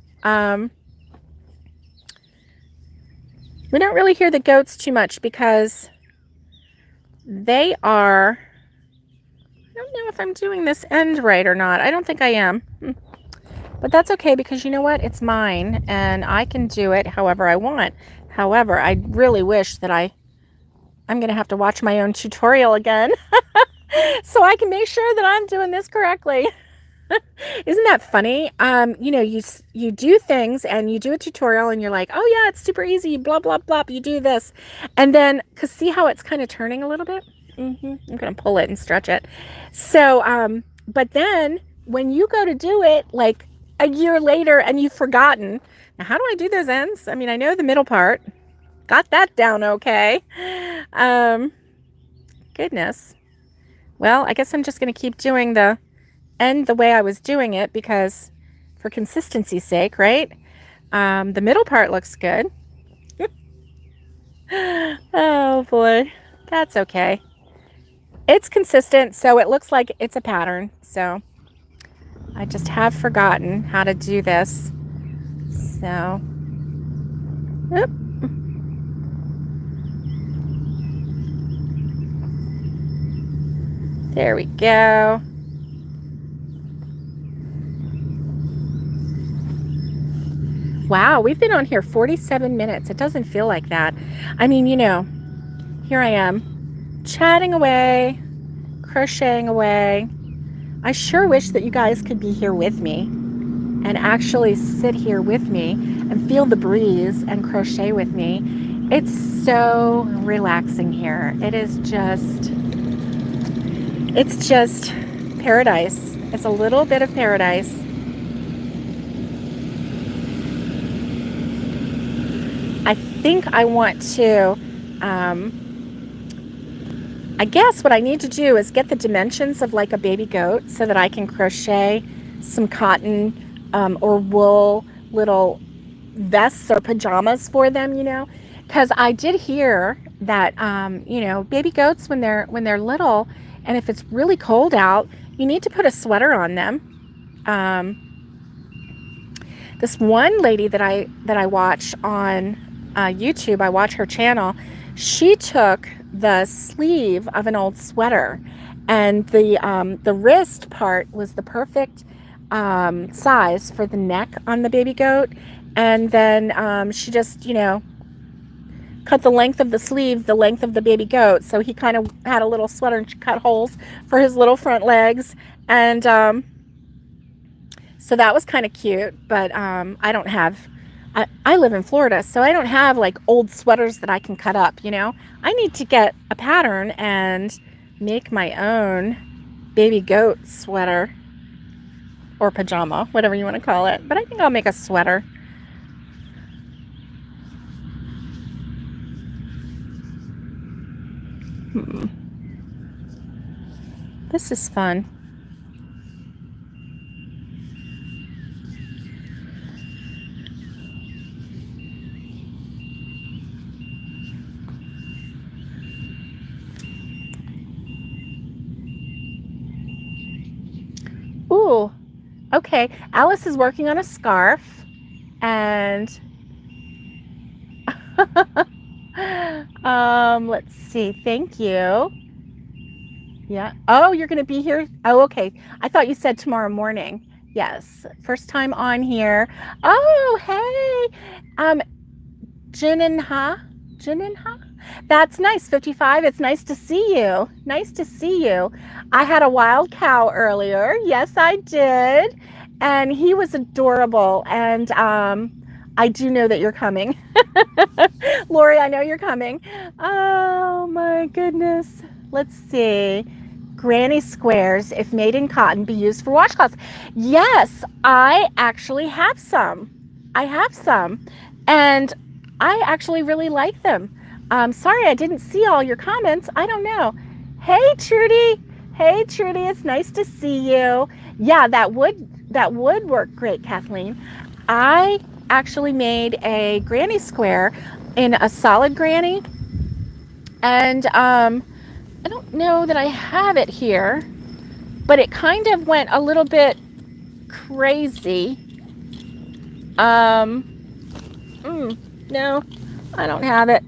We don't really hear the goats too much because they are, I don't know if I'm doing this end right or not. I don't think I am. But that's okay because you know what? It's mine and I can do it however I want. However, I really wish that I'm going to have to watch my own tutorial again so I can make sure that I'm doing this correctly. Isn't that funny? You know, you do things and you do a tutorial and you're like, oh yeah, it's super easy, blah, blah, blah. You do this. And then, cause see how it's kind of turning a little bit? I'm going to pull it and stretch it. So, but then when you go to do it like a year later and you've forgotten, now how do I do those ends? I mean, I know the middle part, got that down. Okay. Goodness. Well, I guess I'm just going to keep doing the end the way I was doing it because for consistency's sake, right? The middle part looks good. Oh boy, that's okay. It's consistent, so it looks like it's a pattern. So I just have forgotten how to do this. So, oop. There we go. Wow, we've been on here 47 minutes. It doesn't feel like that. I mean, you know, here I am chatting away, crocheting away. I sure wish that you guys could be here with me and actually sit here with me and feel the breeze and crochet with me. It's so relaxing here. It's just paradise. It's a little bit of paradise. I think I want to, I guess what I need to do is get the dimensions of like a baby goat so that I can crochet some cotton or wool little vests or pajamas for them, you know, because I did hear that, you know, baby goats when they're little and if it's really cold out, you need to put a sweater on them. This one lady that I watch on YouTube, I watch her channel, she took the sleeve of an old sweater and the wrist part was the perfect size for the neck on the baby goat, and then she just, you know, cut the length of the sleeve the length of the baby goat, so he kind of had a little sweater and she cut holes for his little front legs, and so that was kind of cute. But I don't have, I live in Florida, so I don't have like old sweaters that I can cut up, you know. I need to get a pattern and make my own baby goat sweater or pajama, whatever you want to call it. But I think I'll make a sweater. This is fun. Ooh, okay. Alice is working on a scarf, and let's see. Thank you. Yeah. Oh, you're going to be here? Oh, okay. I thought you said tomorrow morning. Yes. First time on here. Oh, hey. Jininha. That's nice, 55. It's nice to see you. Nice to see you. I had a wild cow earlier. Yes, I did. And he was adorable. And I do know that you're coming. Lori, I know you're coming. Oh my goodness. Let's see. Granny squares, if made in cotton, be used for washcloths. Yes, I actually have some. I have some. And I actually really like them. Sorry, I didn't see all your comments. I don't know. Hey, Trudy. Hey, Trudy. It's nice to see you. Yeah, that would work great, Kathleen. I actually made a granny square in a solid granny, and I don't know that I have it here, but it kind of went a little bit crazy. No, I don't have it.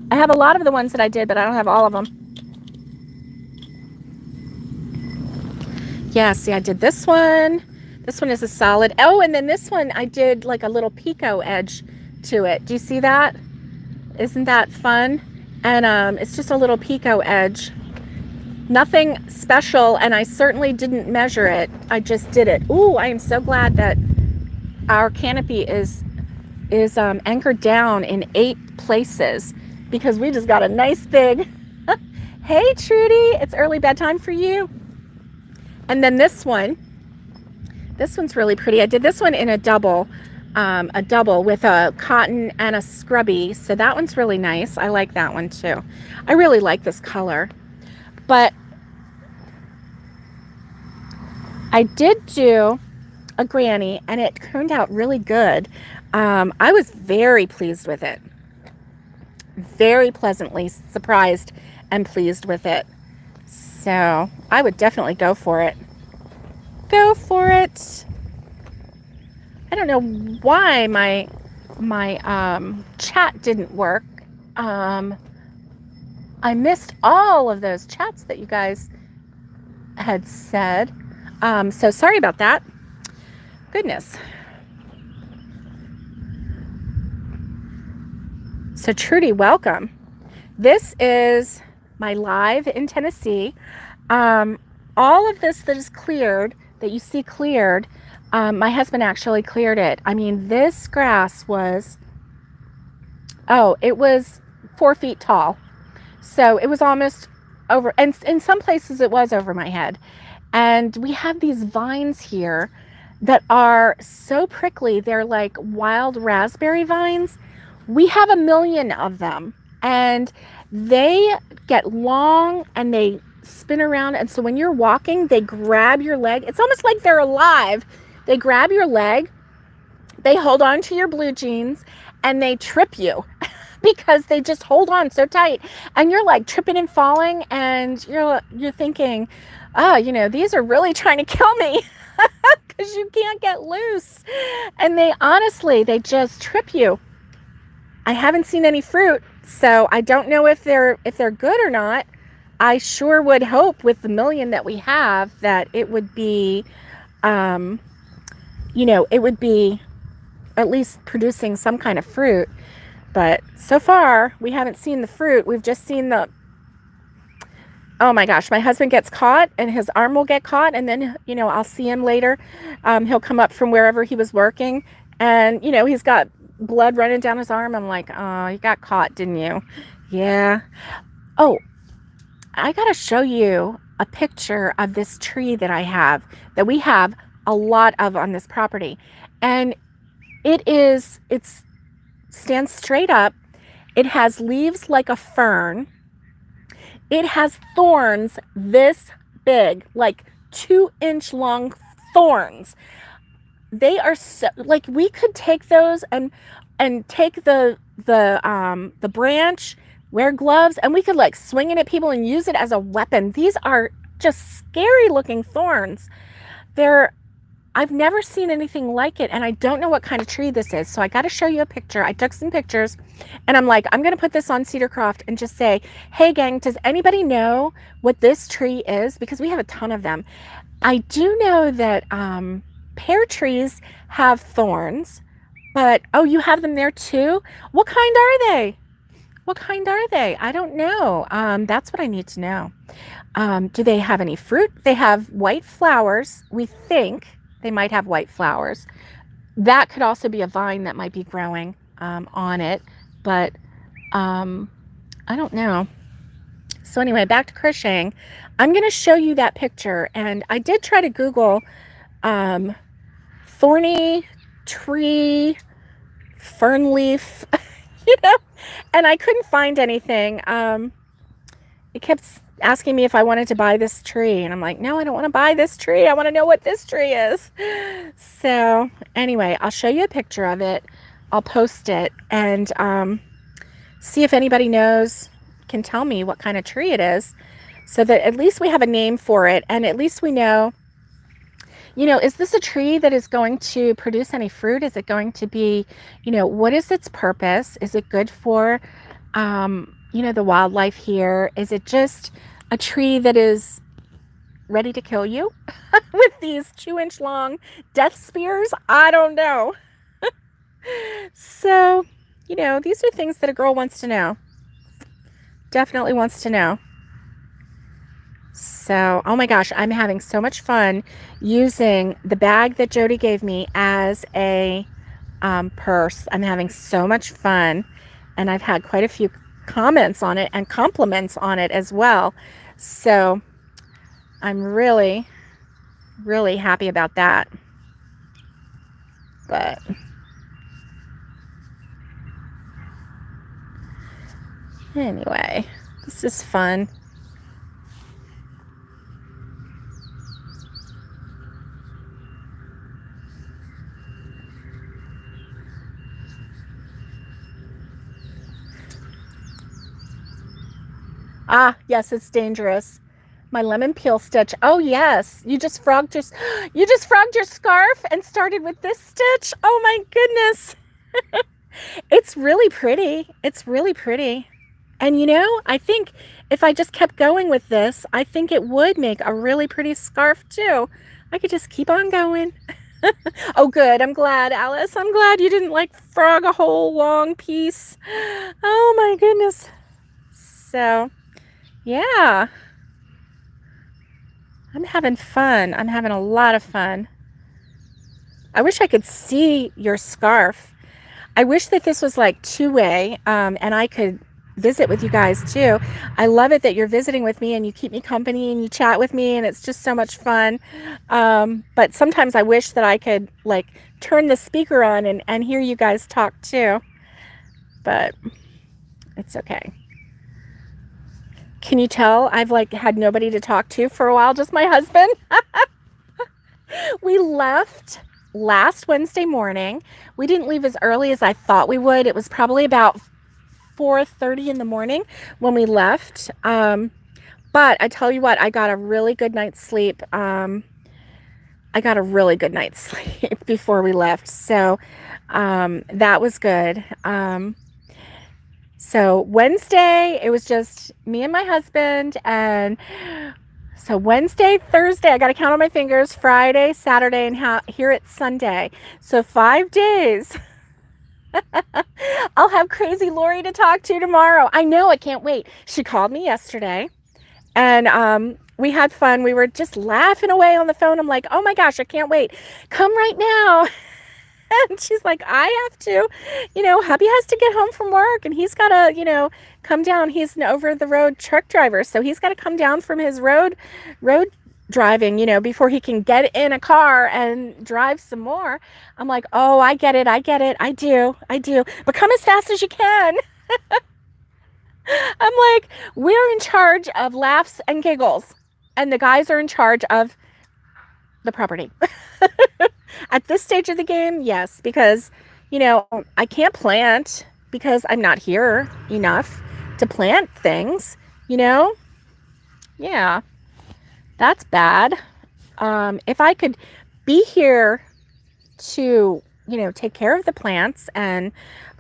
I have a lot of the ones that I did, but I don't have all of them. Yeah, see, I did this one. This one is a solid. Oh, and then this one, I did like a little picot edge to it. Do you see that? Isn't that fun? And it's just a little picot edge. Nothing special, and I certainly didn't measure it. I just did it. Ooh, I am so glad that our canopy is anchored down in 8 places, because we just got a nice big hey Trudy, it's early bedtime for you. And then this one's really pretty. I did this one in a double with a cotton and a scrubby, so that one's really nice. I like that one too. I really like this color. But I did do a granny, and it turned out really good. I was very pleased with it. Very pleasantly surprised and pleased with it. So I would definitely go for it. Go for it. I don't know why my chat didn't work. I missed all of those chats that you guys had said. So sorry about that. Goodness. So Trudy, welcome. This is my live in Tennessee. All of this that is cleared, that you see cleared, my husband actually cleared it. I mean, this grass was, it was 4 feet tall. So it was almost over, and in some places it was over my head. And we have these vines here that are so prickly. They're like wild raspberry vines. We have 1 million of them, and they get long and they spin around. And so when you're walking, they grab your leg. It's almost like they're alive. They grab your leg, they hold on to your blue jeans, and they trip you because they just hold on so tight. And you're like tripping and falling, and you're thinking, these are really trying to kill me because you can't get loose. And they just trip you. I haven't seen any fruit, so I don't know if they're good or not. I sure would hope with the 1 million that we have that it would be, it would be at least producing some kind of fruit. But so far, we haven't seen the fruit. We've just seen oh my gosh, my husband gets caught and his arm will get caught, and then, I'll see him later. He'll come up from wherever he was working, and, he's got blood running down his arm. I'm like, oh, you got caught, didn't you? Yeah. Oh, I got to show you a picture of this tree that we have a lot of on this property. And it stands straight up. It has leaves like a fern. It has thorns this big, like 2-inch long thorns. They are so, like, we could take those and take the branch, wear gloves, and we could like swing it at people and use it as a weapon. These are just scary looking thorns. I've never seen anything like it, and I don't know what kind of tree this is, so I got to show you a picture. I took some pictures, and I'm like, I'm going to put this on Cedarcroft and just say, hey gang, does anybody know what this tree is? Because we have a ton of them. I do know that pear trees have thorns, but you have them there too? What kind are they? What kind are they? I don't know. That's what I need to know. Do they have any fruit? They have white flowers. We think they might have white flowers. That could also be a vine that might be growing on it, but I don't know. So anyway, back to crocheting. I'm going to show you that picture, and I did try to Google thorny tree fern leaf, and I couldn't find anything. It kept asking me if I wanted to buy this tree, and I'm like, no, I don't want to buy this tree. I want to know what this tree is. So anyway, I'll show you a picture of it. I'll post it and see if anybody knows, can tell me what kind of tree it is, so that at least we have a name for it, and at least we know, is this a tree that is going to produce any fruit? Is it going to be, what is its purpose? Is it good for, the wildlife here? Is it just a tree that is ready to kill you with these 2-inch long death spears? I don't know. So, these are things that a girl wants to know. Definitely wants to know. So, oh my gosh, I'm having so much fun using the bag that Jody gave me as a purse. I'm having so much fun, and I've had quite a few comments on it and compliments on it as well. So I'm really, really happy about that. But anyway, this is fun. Ah, yes, it's dangerous. My lemon peel stitch. Oh yes, you just frogged your scarf and started with this stitch. Oh my goodness. It's really pretty. It's really pretty. And I think if I just kept going with this, I think it would make a really pretty scarf too. I could just keep on going. Oh good, I'm glad, Alice. I'm glad you didn't frog a whole long piece. Oh my goodness. So yeah, I'm having fun. I'm having a lot of fun. I wish I could see your scarf. I wish that this was two-way, and I could visit with you guys too. I love it that you're visiting with me and you keep me company and you chat with me, and it's just so much fun. But sometimes I wish that I could turn the speaker on and hear you guys talk too. But it's okay. Can you tell I've had nobody to talk to for a while, just my husband? We left last Wednesday morning. We didn't leave as early as I thought we would. It was probably about 4:30 in the morning when we left. But I tell you what, I got a really good night's sleep. Before we left. So that was good. So Wednesday, it was just me and my husband, and so Wednesday, Thursday, I got to count on my fingers, Friday, Saturday, and here it's Sunday. So 5 days. I'll have crazy Lori to talk to tomorrow. I know, I can't wait. She called me yesterday, and we had fun. We were just laughing away on the phone. I'm like, oh my gosh, I can't wait. Come right now. And she's like, I have to, hubby has to get home from work, and he's got to, come down. He's an over the road truck driver. So he's got to come down from his road driving, before he can get in a car and drive some more. I'm like, oh, I get it. I do. But come as fast as you can. I'm like, we're in charge of laughs and giggles, and the guys are in charge of the property. At this stage of the game, yes, because I can't plant because I'm not here enough to plant things. Yeah, that's bad. If I could be here to take care of the plants, and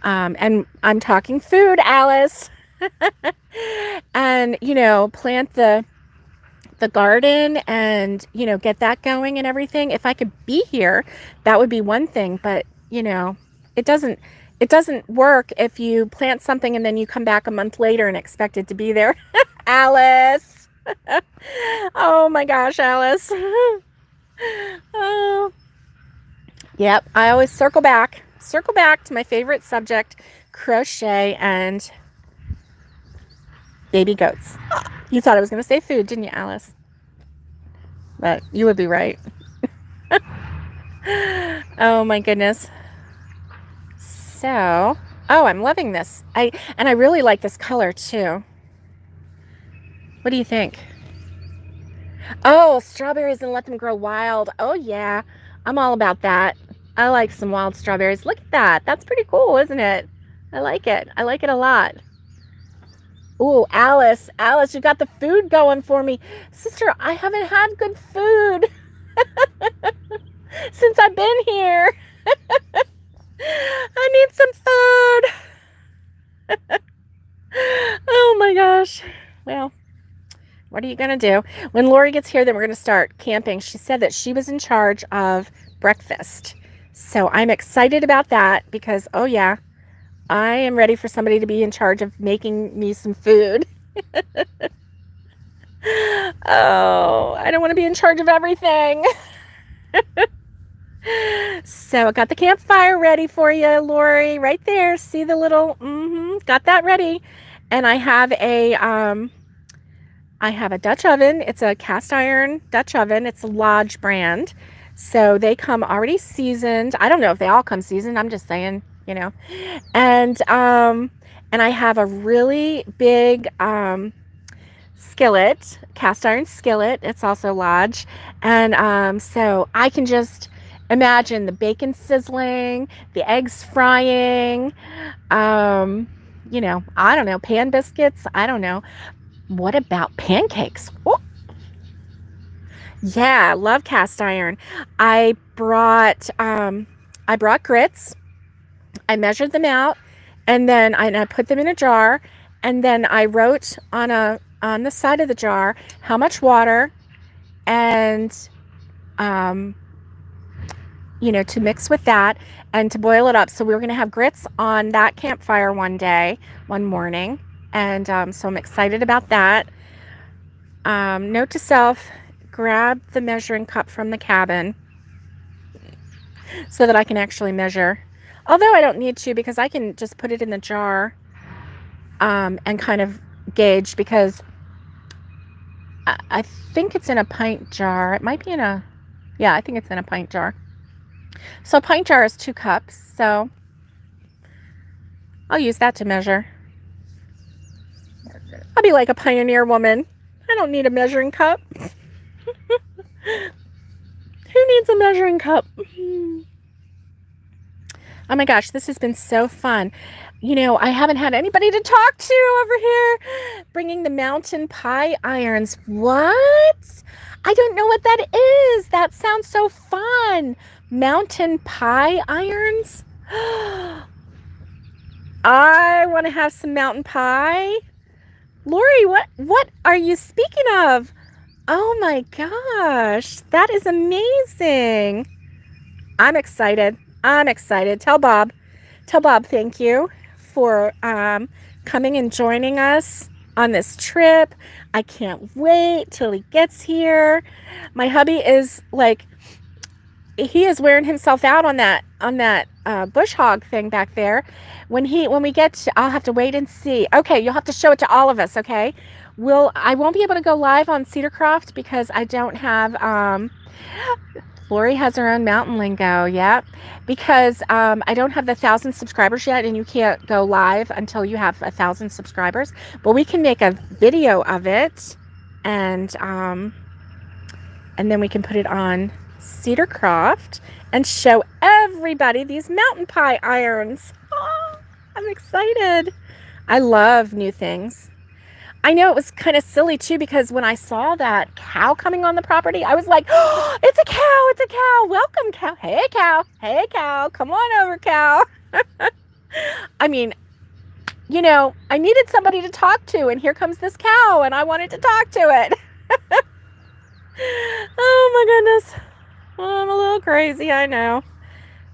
I'm talking food, Alice, and plant the garden and get that going and everything. If I could be here, that would be one thing, but it it doesn't work if you plant something and then you come back a month later and expect it to be there. Alice. Oh my gosh, Alice. Oh. Yep, I always circle back to my favorite subject, crochet and baby goats. You thought I was going to say food, didn't you, Alice? But you would be right. Oh my goodness. So, oh, I'm loving this. I really like this color too. What do you think? Oh, strawberries and let them grow wild. Oh yeah, I'm all about that. I like some wild strawberries. Look at that. That's pretty cool, isn't it? I like it. I like it a lot. Ooh, Alice, you got the food going for me. Sister, I haven't had good food since I've been here. I need some food. Oh my gosh. Well, what are you going to do? When Lori gets here, then we're going to start camping. She said that she was in charge of breakfast. So I'm excited about that because, oh yeah, I am ready for somebody to be in charge of making me some food. Oh, I don't want to be in charge of everything. So I got the campfire ready for you, Lori, right there. See the little, got that ready. And I have a Dutch oven. It's a cast iron Dutch oven. It's a Lodge brand. So they come already seasoned. I don't know if they all come seasoned. I'm just saying, you know. And I have a really big skillet, cast iron skillet. It's also Lodge. And so I can just imagine the bacon sizzling, the eggs frying, you know, I don't know, pan biscuits. I don't know. What about pancakes? Oh. Yeah, love cast iron. I brought grits. I measured them out, and then I put them in a jar, and then I wrote on the side of the jar how much water and you know, to mix with that and to boil it up. So we were going to have grits on that campfire one morning, and so I'm excited about that. Note to self, grab the measuring cup from the cabin so that I can actually measure. Although I don't need to, because I can just put it in the jar and kind of gauge, because I think it's in a pint jar. It might be in a, yeah, I think it's in a pint jar. So a pint jar is 2 cups, so I'll use that to measure. I'll be like a pioneer woman. I don't need a measuring cup. Who needs a measuring cup? Oh my gosh, this has been so fun. You know, I haven't had anybody to talk to over here. Bringing the mountain pie irons. What? I don't know what that is. That sounds so fun. Mountain pie irons? I want to have some mountain pie. Lori, what are you speaking of? Oh my gosh, that is amazing. I'm excited. Tell Bob thank you for coming and joining us on this trip. I can't wait till he gets here. My hubby is like, he is wearing himself out on that bush hog thing back there. When we get to, I'll have to wait and see. Okay, you'll have to show it to all of us, okay? I won't be able to go live on Cedarcroft because I don't have, Lori has her own mountain lingo, yep. Because I don't have the 1,000 subscribers yet, and you can't go live until you have 1,000 subscribers. But we can make a video of it, and then we can put it on Cedarcroft and show everybody these mountain pie irons. Oh, I'm excited. I love new things. I know it was kind of silly too, because when I saw that cow coming on the property, I was like, oh, it's a cow. Welcome, cow. Hey, cow. Come on over, cow. I mean, you know, I needed somebody to talk to, and here comes this cow, and I wanted to talk to it. Oh my goodness. I'm a little crazy, I know.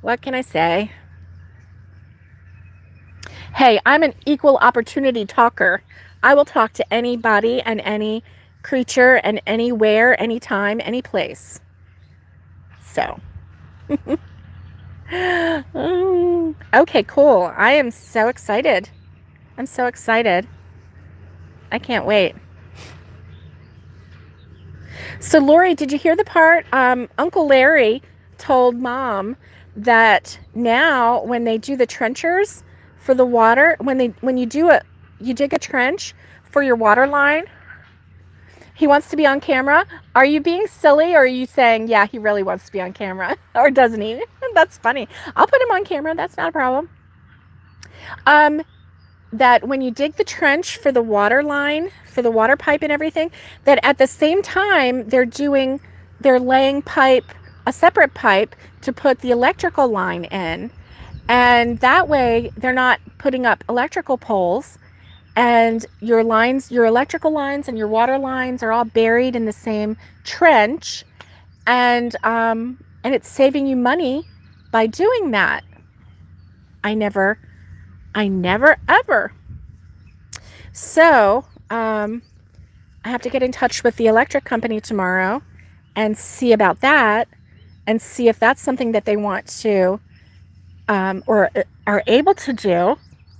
What can I say? Hey, I'm an equal opportunity talker. I will talk to anybody and any creature and anywhere, anytime, any place. So, okay, cool. I am so excited. I'm so excited. I can't wait. So, Lori, did you hear the part? Uncle Larry told Mom that now when they do the trenchers for the water, when you dig a trench for your water line, he wants to be on camera. Are you being silly, or are you saying, yeah, he really wants to be on camera? Or doesn't he? That's funny. I'll put him on camera. That's not a problem. That when you dig the trench for the water line, for the water pipe and everything, that at the same time they're laying pipe, a separate pipe to put the electrical line in. And that way they're not putting up electrical poles, and your electrical lines and your water lines are all buried in the same trench. And it's saving you money by doing that. I never ever. So I have to get in touch with the electric company tomorrow and see about that, and see if that's something that they want to or are able to do,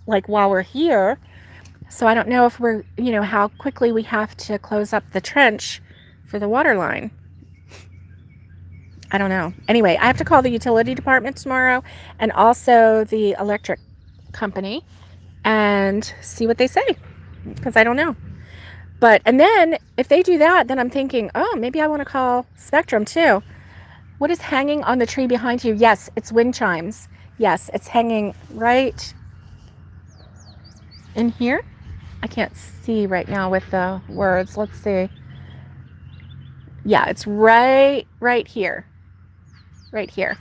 like while we're here. So I don't know if we're, how quickly we have to close up the trench for the water line. I don't know. Anyway, I have to call the utility department tomorrow and also the electric company and see what they say, because I don't know. And then if they do that, then I'm thinking, oh, maybe I want to call Spectrum too. What is hanging on the tree behind you? Yes, it's wind chimes. Yes, it's hanging right in here. I can't see right now with the words. Let's see. Yeah, it's right here. Right here.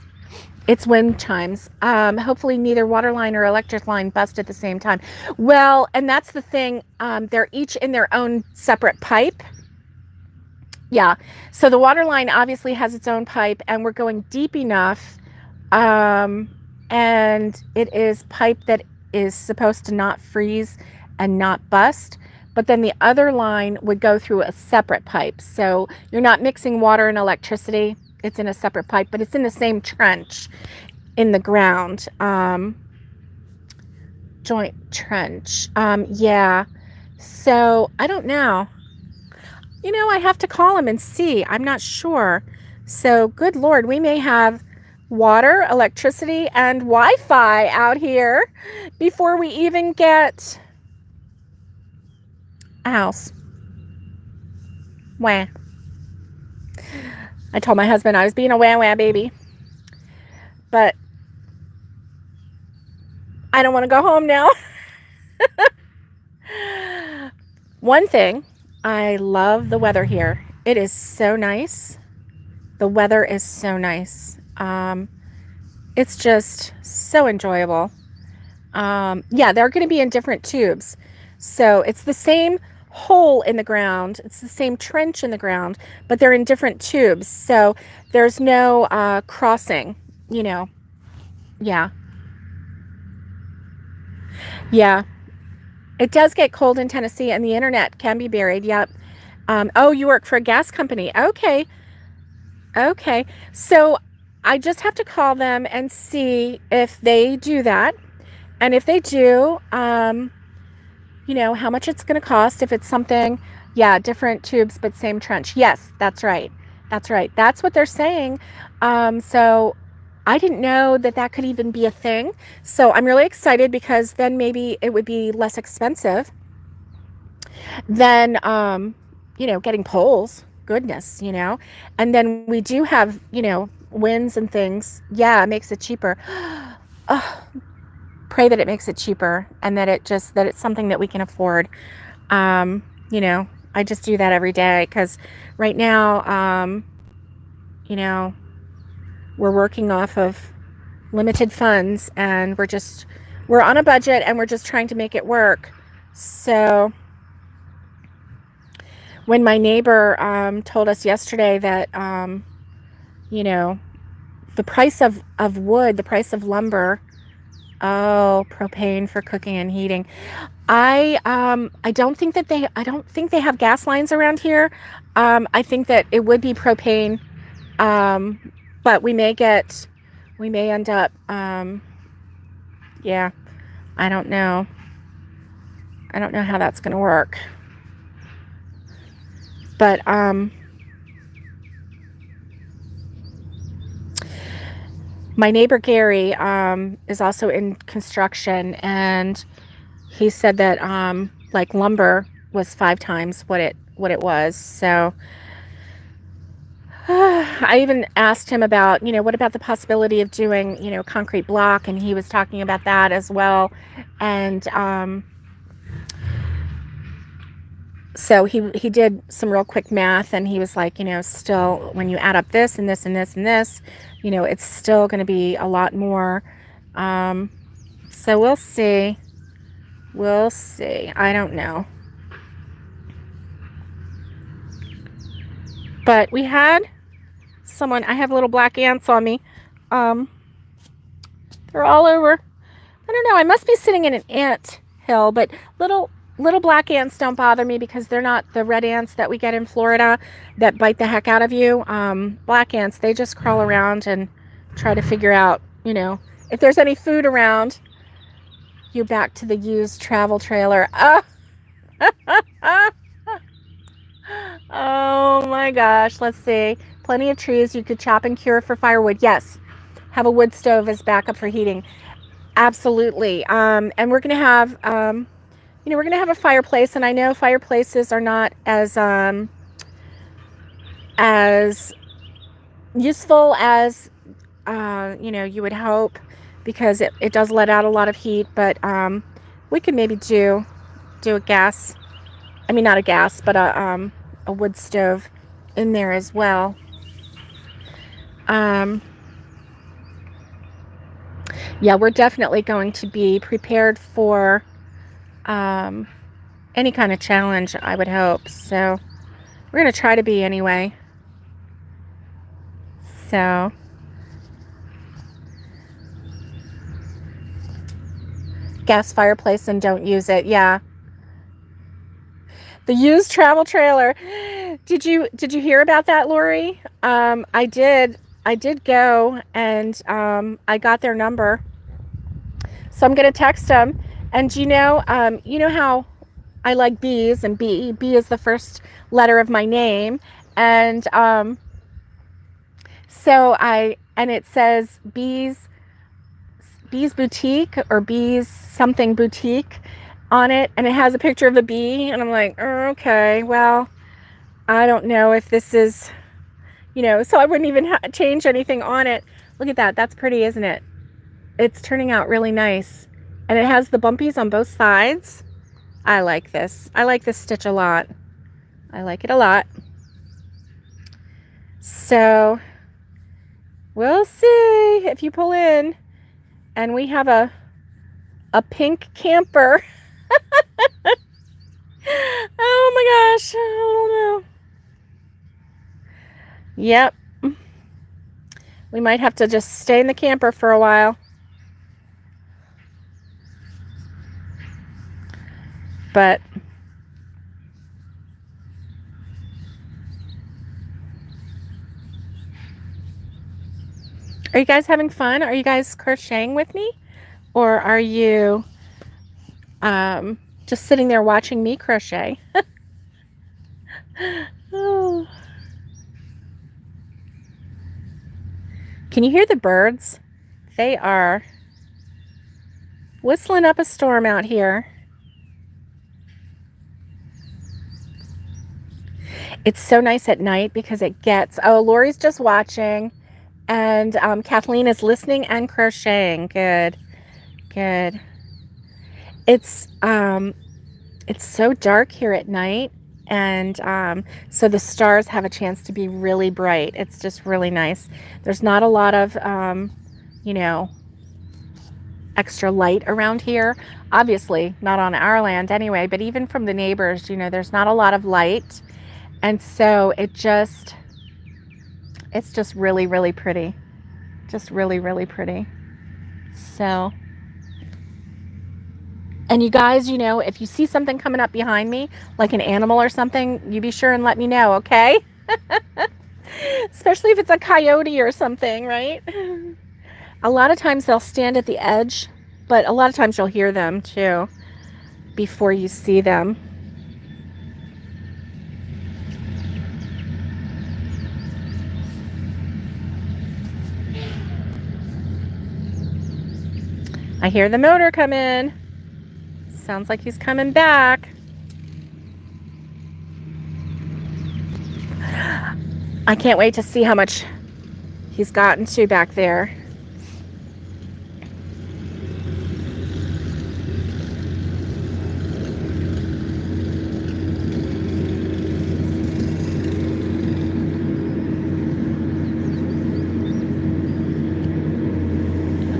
It's wind chimes. Hopefully neither water line or electric line bust at the same time. Well, and that's the thing. They're each in their own separate pipe. Yeah. So the water line obviously has its own pipe, and we're going deep enough. And it is pipe that is supposed to not freeze and not bust. But then the other line would go through a separate pipe. So you're not mixing water and electricity. It's in a separate pipe, but it's in the same trench in the ground. Joint trench. Yeah. So I don't know. I have to call him and see. I'm not sure. So good Lord, we may have water, electricity, and Wi-Fi out here before we even get a house. Wah. I told my husband I was being a wah baby, but I don't want to go home now. One thing, I love the weather here. It is so nice. The weather is so nice. It's just so enjoyable. Yeah, they're going to be in different tubes. So it's the same hole in the ground. It's the same trench in the ground, but they're in different tubes. So there's no crossing, Yeah. Yeah. It does get cold in Tennessee, and the internet can be buried. Yep. Oh, you work for a gas company. Okay. Okay. So I just have to call them and see if they do that. And if they do, how much it's going to cost. If it's something, yeah, different tubes, but same trench. Yes, that's right. That's right. That's what they're saying. So I didn't know that could even be a thing. So I'm really excited, because then maybe it would be less expensive than, getting poles. Goodness, and then we do have, winds and things. Yeah, it makes it cheaper. Oh, pray that it makes it cheaper, and that it's something that we can afford. I just do that every day, because right now, we're working off of limited funds, and we're on a budget, and we're just trying to make it work. So when my neighbor told us yesterday that, the price of wood, the price of lumber, Oh, propane for cooking and heating. I don't think that they have gas lines around here. I think that it would be propane. But we may end up, yeah, I don't know. I don't know how that's going to work. But, my neighbor Gary, is also in construction, and he said that, like lumber was 5 times what it was. So, I even asked him about, what about the possibility of doing, concrete block, and he was talking about that as well. And so he did some real quick math, and he was like, still, when you add up this and this and this and this, it's still going to be a lot more. So we'll see. We'll see. I don't know. But we had someone, I have little black ants on me. They're all over. I don't know. I must be sitting in an ant hill, but little black ants don't bother me because they're not the red ants that we get in Florida that bite the heck out of you. Black ants, they just crawl around and try to figure out, if there's any food around. You're back to the used travel trailer. Oh my gosh. Let's see. Plenty of trees you could chop and cure for firewood. Yes. Have a wood stove as backup for heating. Absolutely. And we're going to have, we're going to have a fireplace, and I know fireplaces are not as useful as, you would hope, because it does let out a lot of heat, but we could maybe do a gas, not a gas, but a wood stove in there as well. Yeah, we're definitely going to be prepared for any kind of challenge, I would hope. So we're going to try to be anyway. So gas fireplace and don't use it. Yeah. The used travel trailer. Did you hear about that, Lori? I did go, and I got their number. So I'm going to text them. And you know how I like bees, and B is the first letter of my name. And and it says Bees Boutique, or Bees something boutique on it, and it has a picture of a bee, and I'm like, oh, okay, well, I don't know if this is, so I wouldn't even change anything on it. Look at that. That's pretty, isn't it? It's turning out really nice. And it has the bumpies on both sides. I like this. I like this stitch a lot. I like it a lot. So we'll see if you pull in. And we have a pink camper. Oh my gosh. I don't know. Yep. We might have to just stay in the camper for a while. But are you guys having fun? Are you guys crocheting with me? Or are you just sitting there watching me crochet? Oh. Can you hear the birds? They are whistling up a storm out here. It's so nice at night because it gets, oh, Lori's just watching, and Kathleen is listening and crocheting. Good. It's so dark here at night, and so the stars have a chance to be really bright. It's just really nice. There's not a lot of extra light around here, obviously not on our land anyway, but even from the neighbors, there's not a lot of light, and so it's just really, really pretty. Just really, really pretty. So And you guys, you know, if you see something coming up behind me, like an animal or something, you be sure and let me know, okay? Especially if it's a coyote or something, right? A lot of times they'll stand at the edge, but a lot of times you'll hear them too before you see them. I hear the motor come in. Sounds like he's coming back. I can't wait to see how much he's gotten to back there.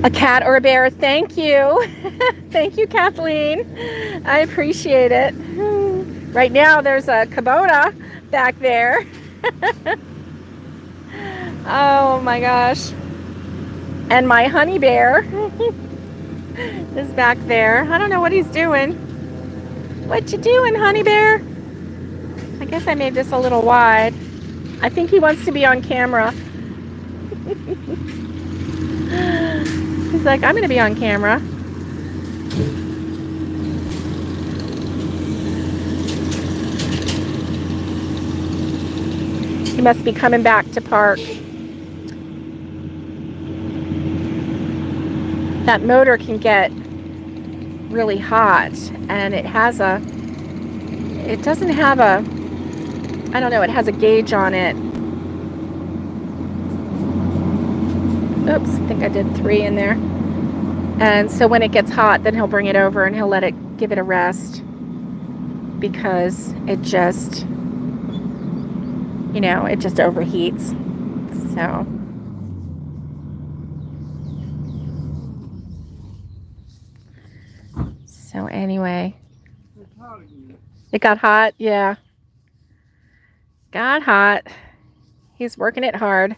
A cat or a bear, thank you. Thank you, Kathleen. I appreciate it. Right now there's a Kubota back there. Oh my gosh. And my honey bear is back there. I don't know what he's doing. What you doing, honey bear? I guess I made this a little wide. I think he wants to be on camera. He's like, I'm gonna be on camera. He must be coming back to park. That motor can get really hot, and it doesn't have a, I don't know, it has a gauge on it. Oops, I think I did 3 in there. And so when it gets hot, then he'll bring it over and he'll let it, give it a rest, because it just, you know, it just overheats. So anyway, it got hot. Yeah, got hot. He's working it hard.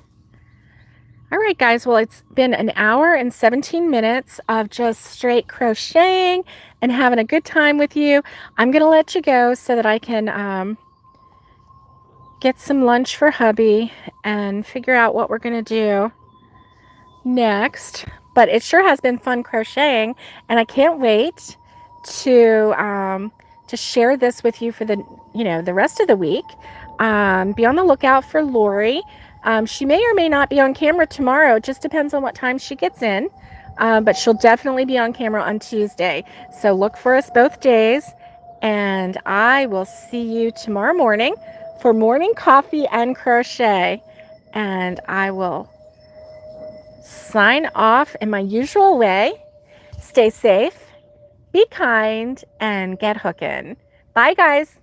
All right, guys. Well, it's been an hour and 17 minutes of just straight crocheting and having a good time with you. I'm going to let you go so that I can get some lunch for hubby and figure out what we're going to do next. But it sure has been fun crocheting, and I can't wait to share this with you for the, you know, the rest of the week. Be on the lookout for Lori. She may or may not be on camera tomorrow. It just depends on what time she gets in. But she'll definitely be on camera on Tuesday. So look for us both days. And I will see you tomorrow morning for morning coffee and crochet. And I will sign off in my usual way. Stay safe, be kind, and get hooking. Bye, guys.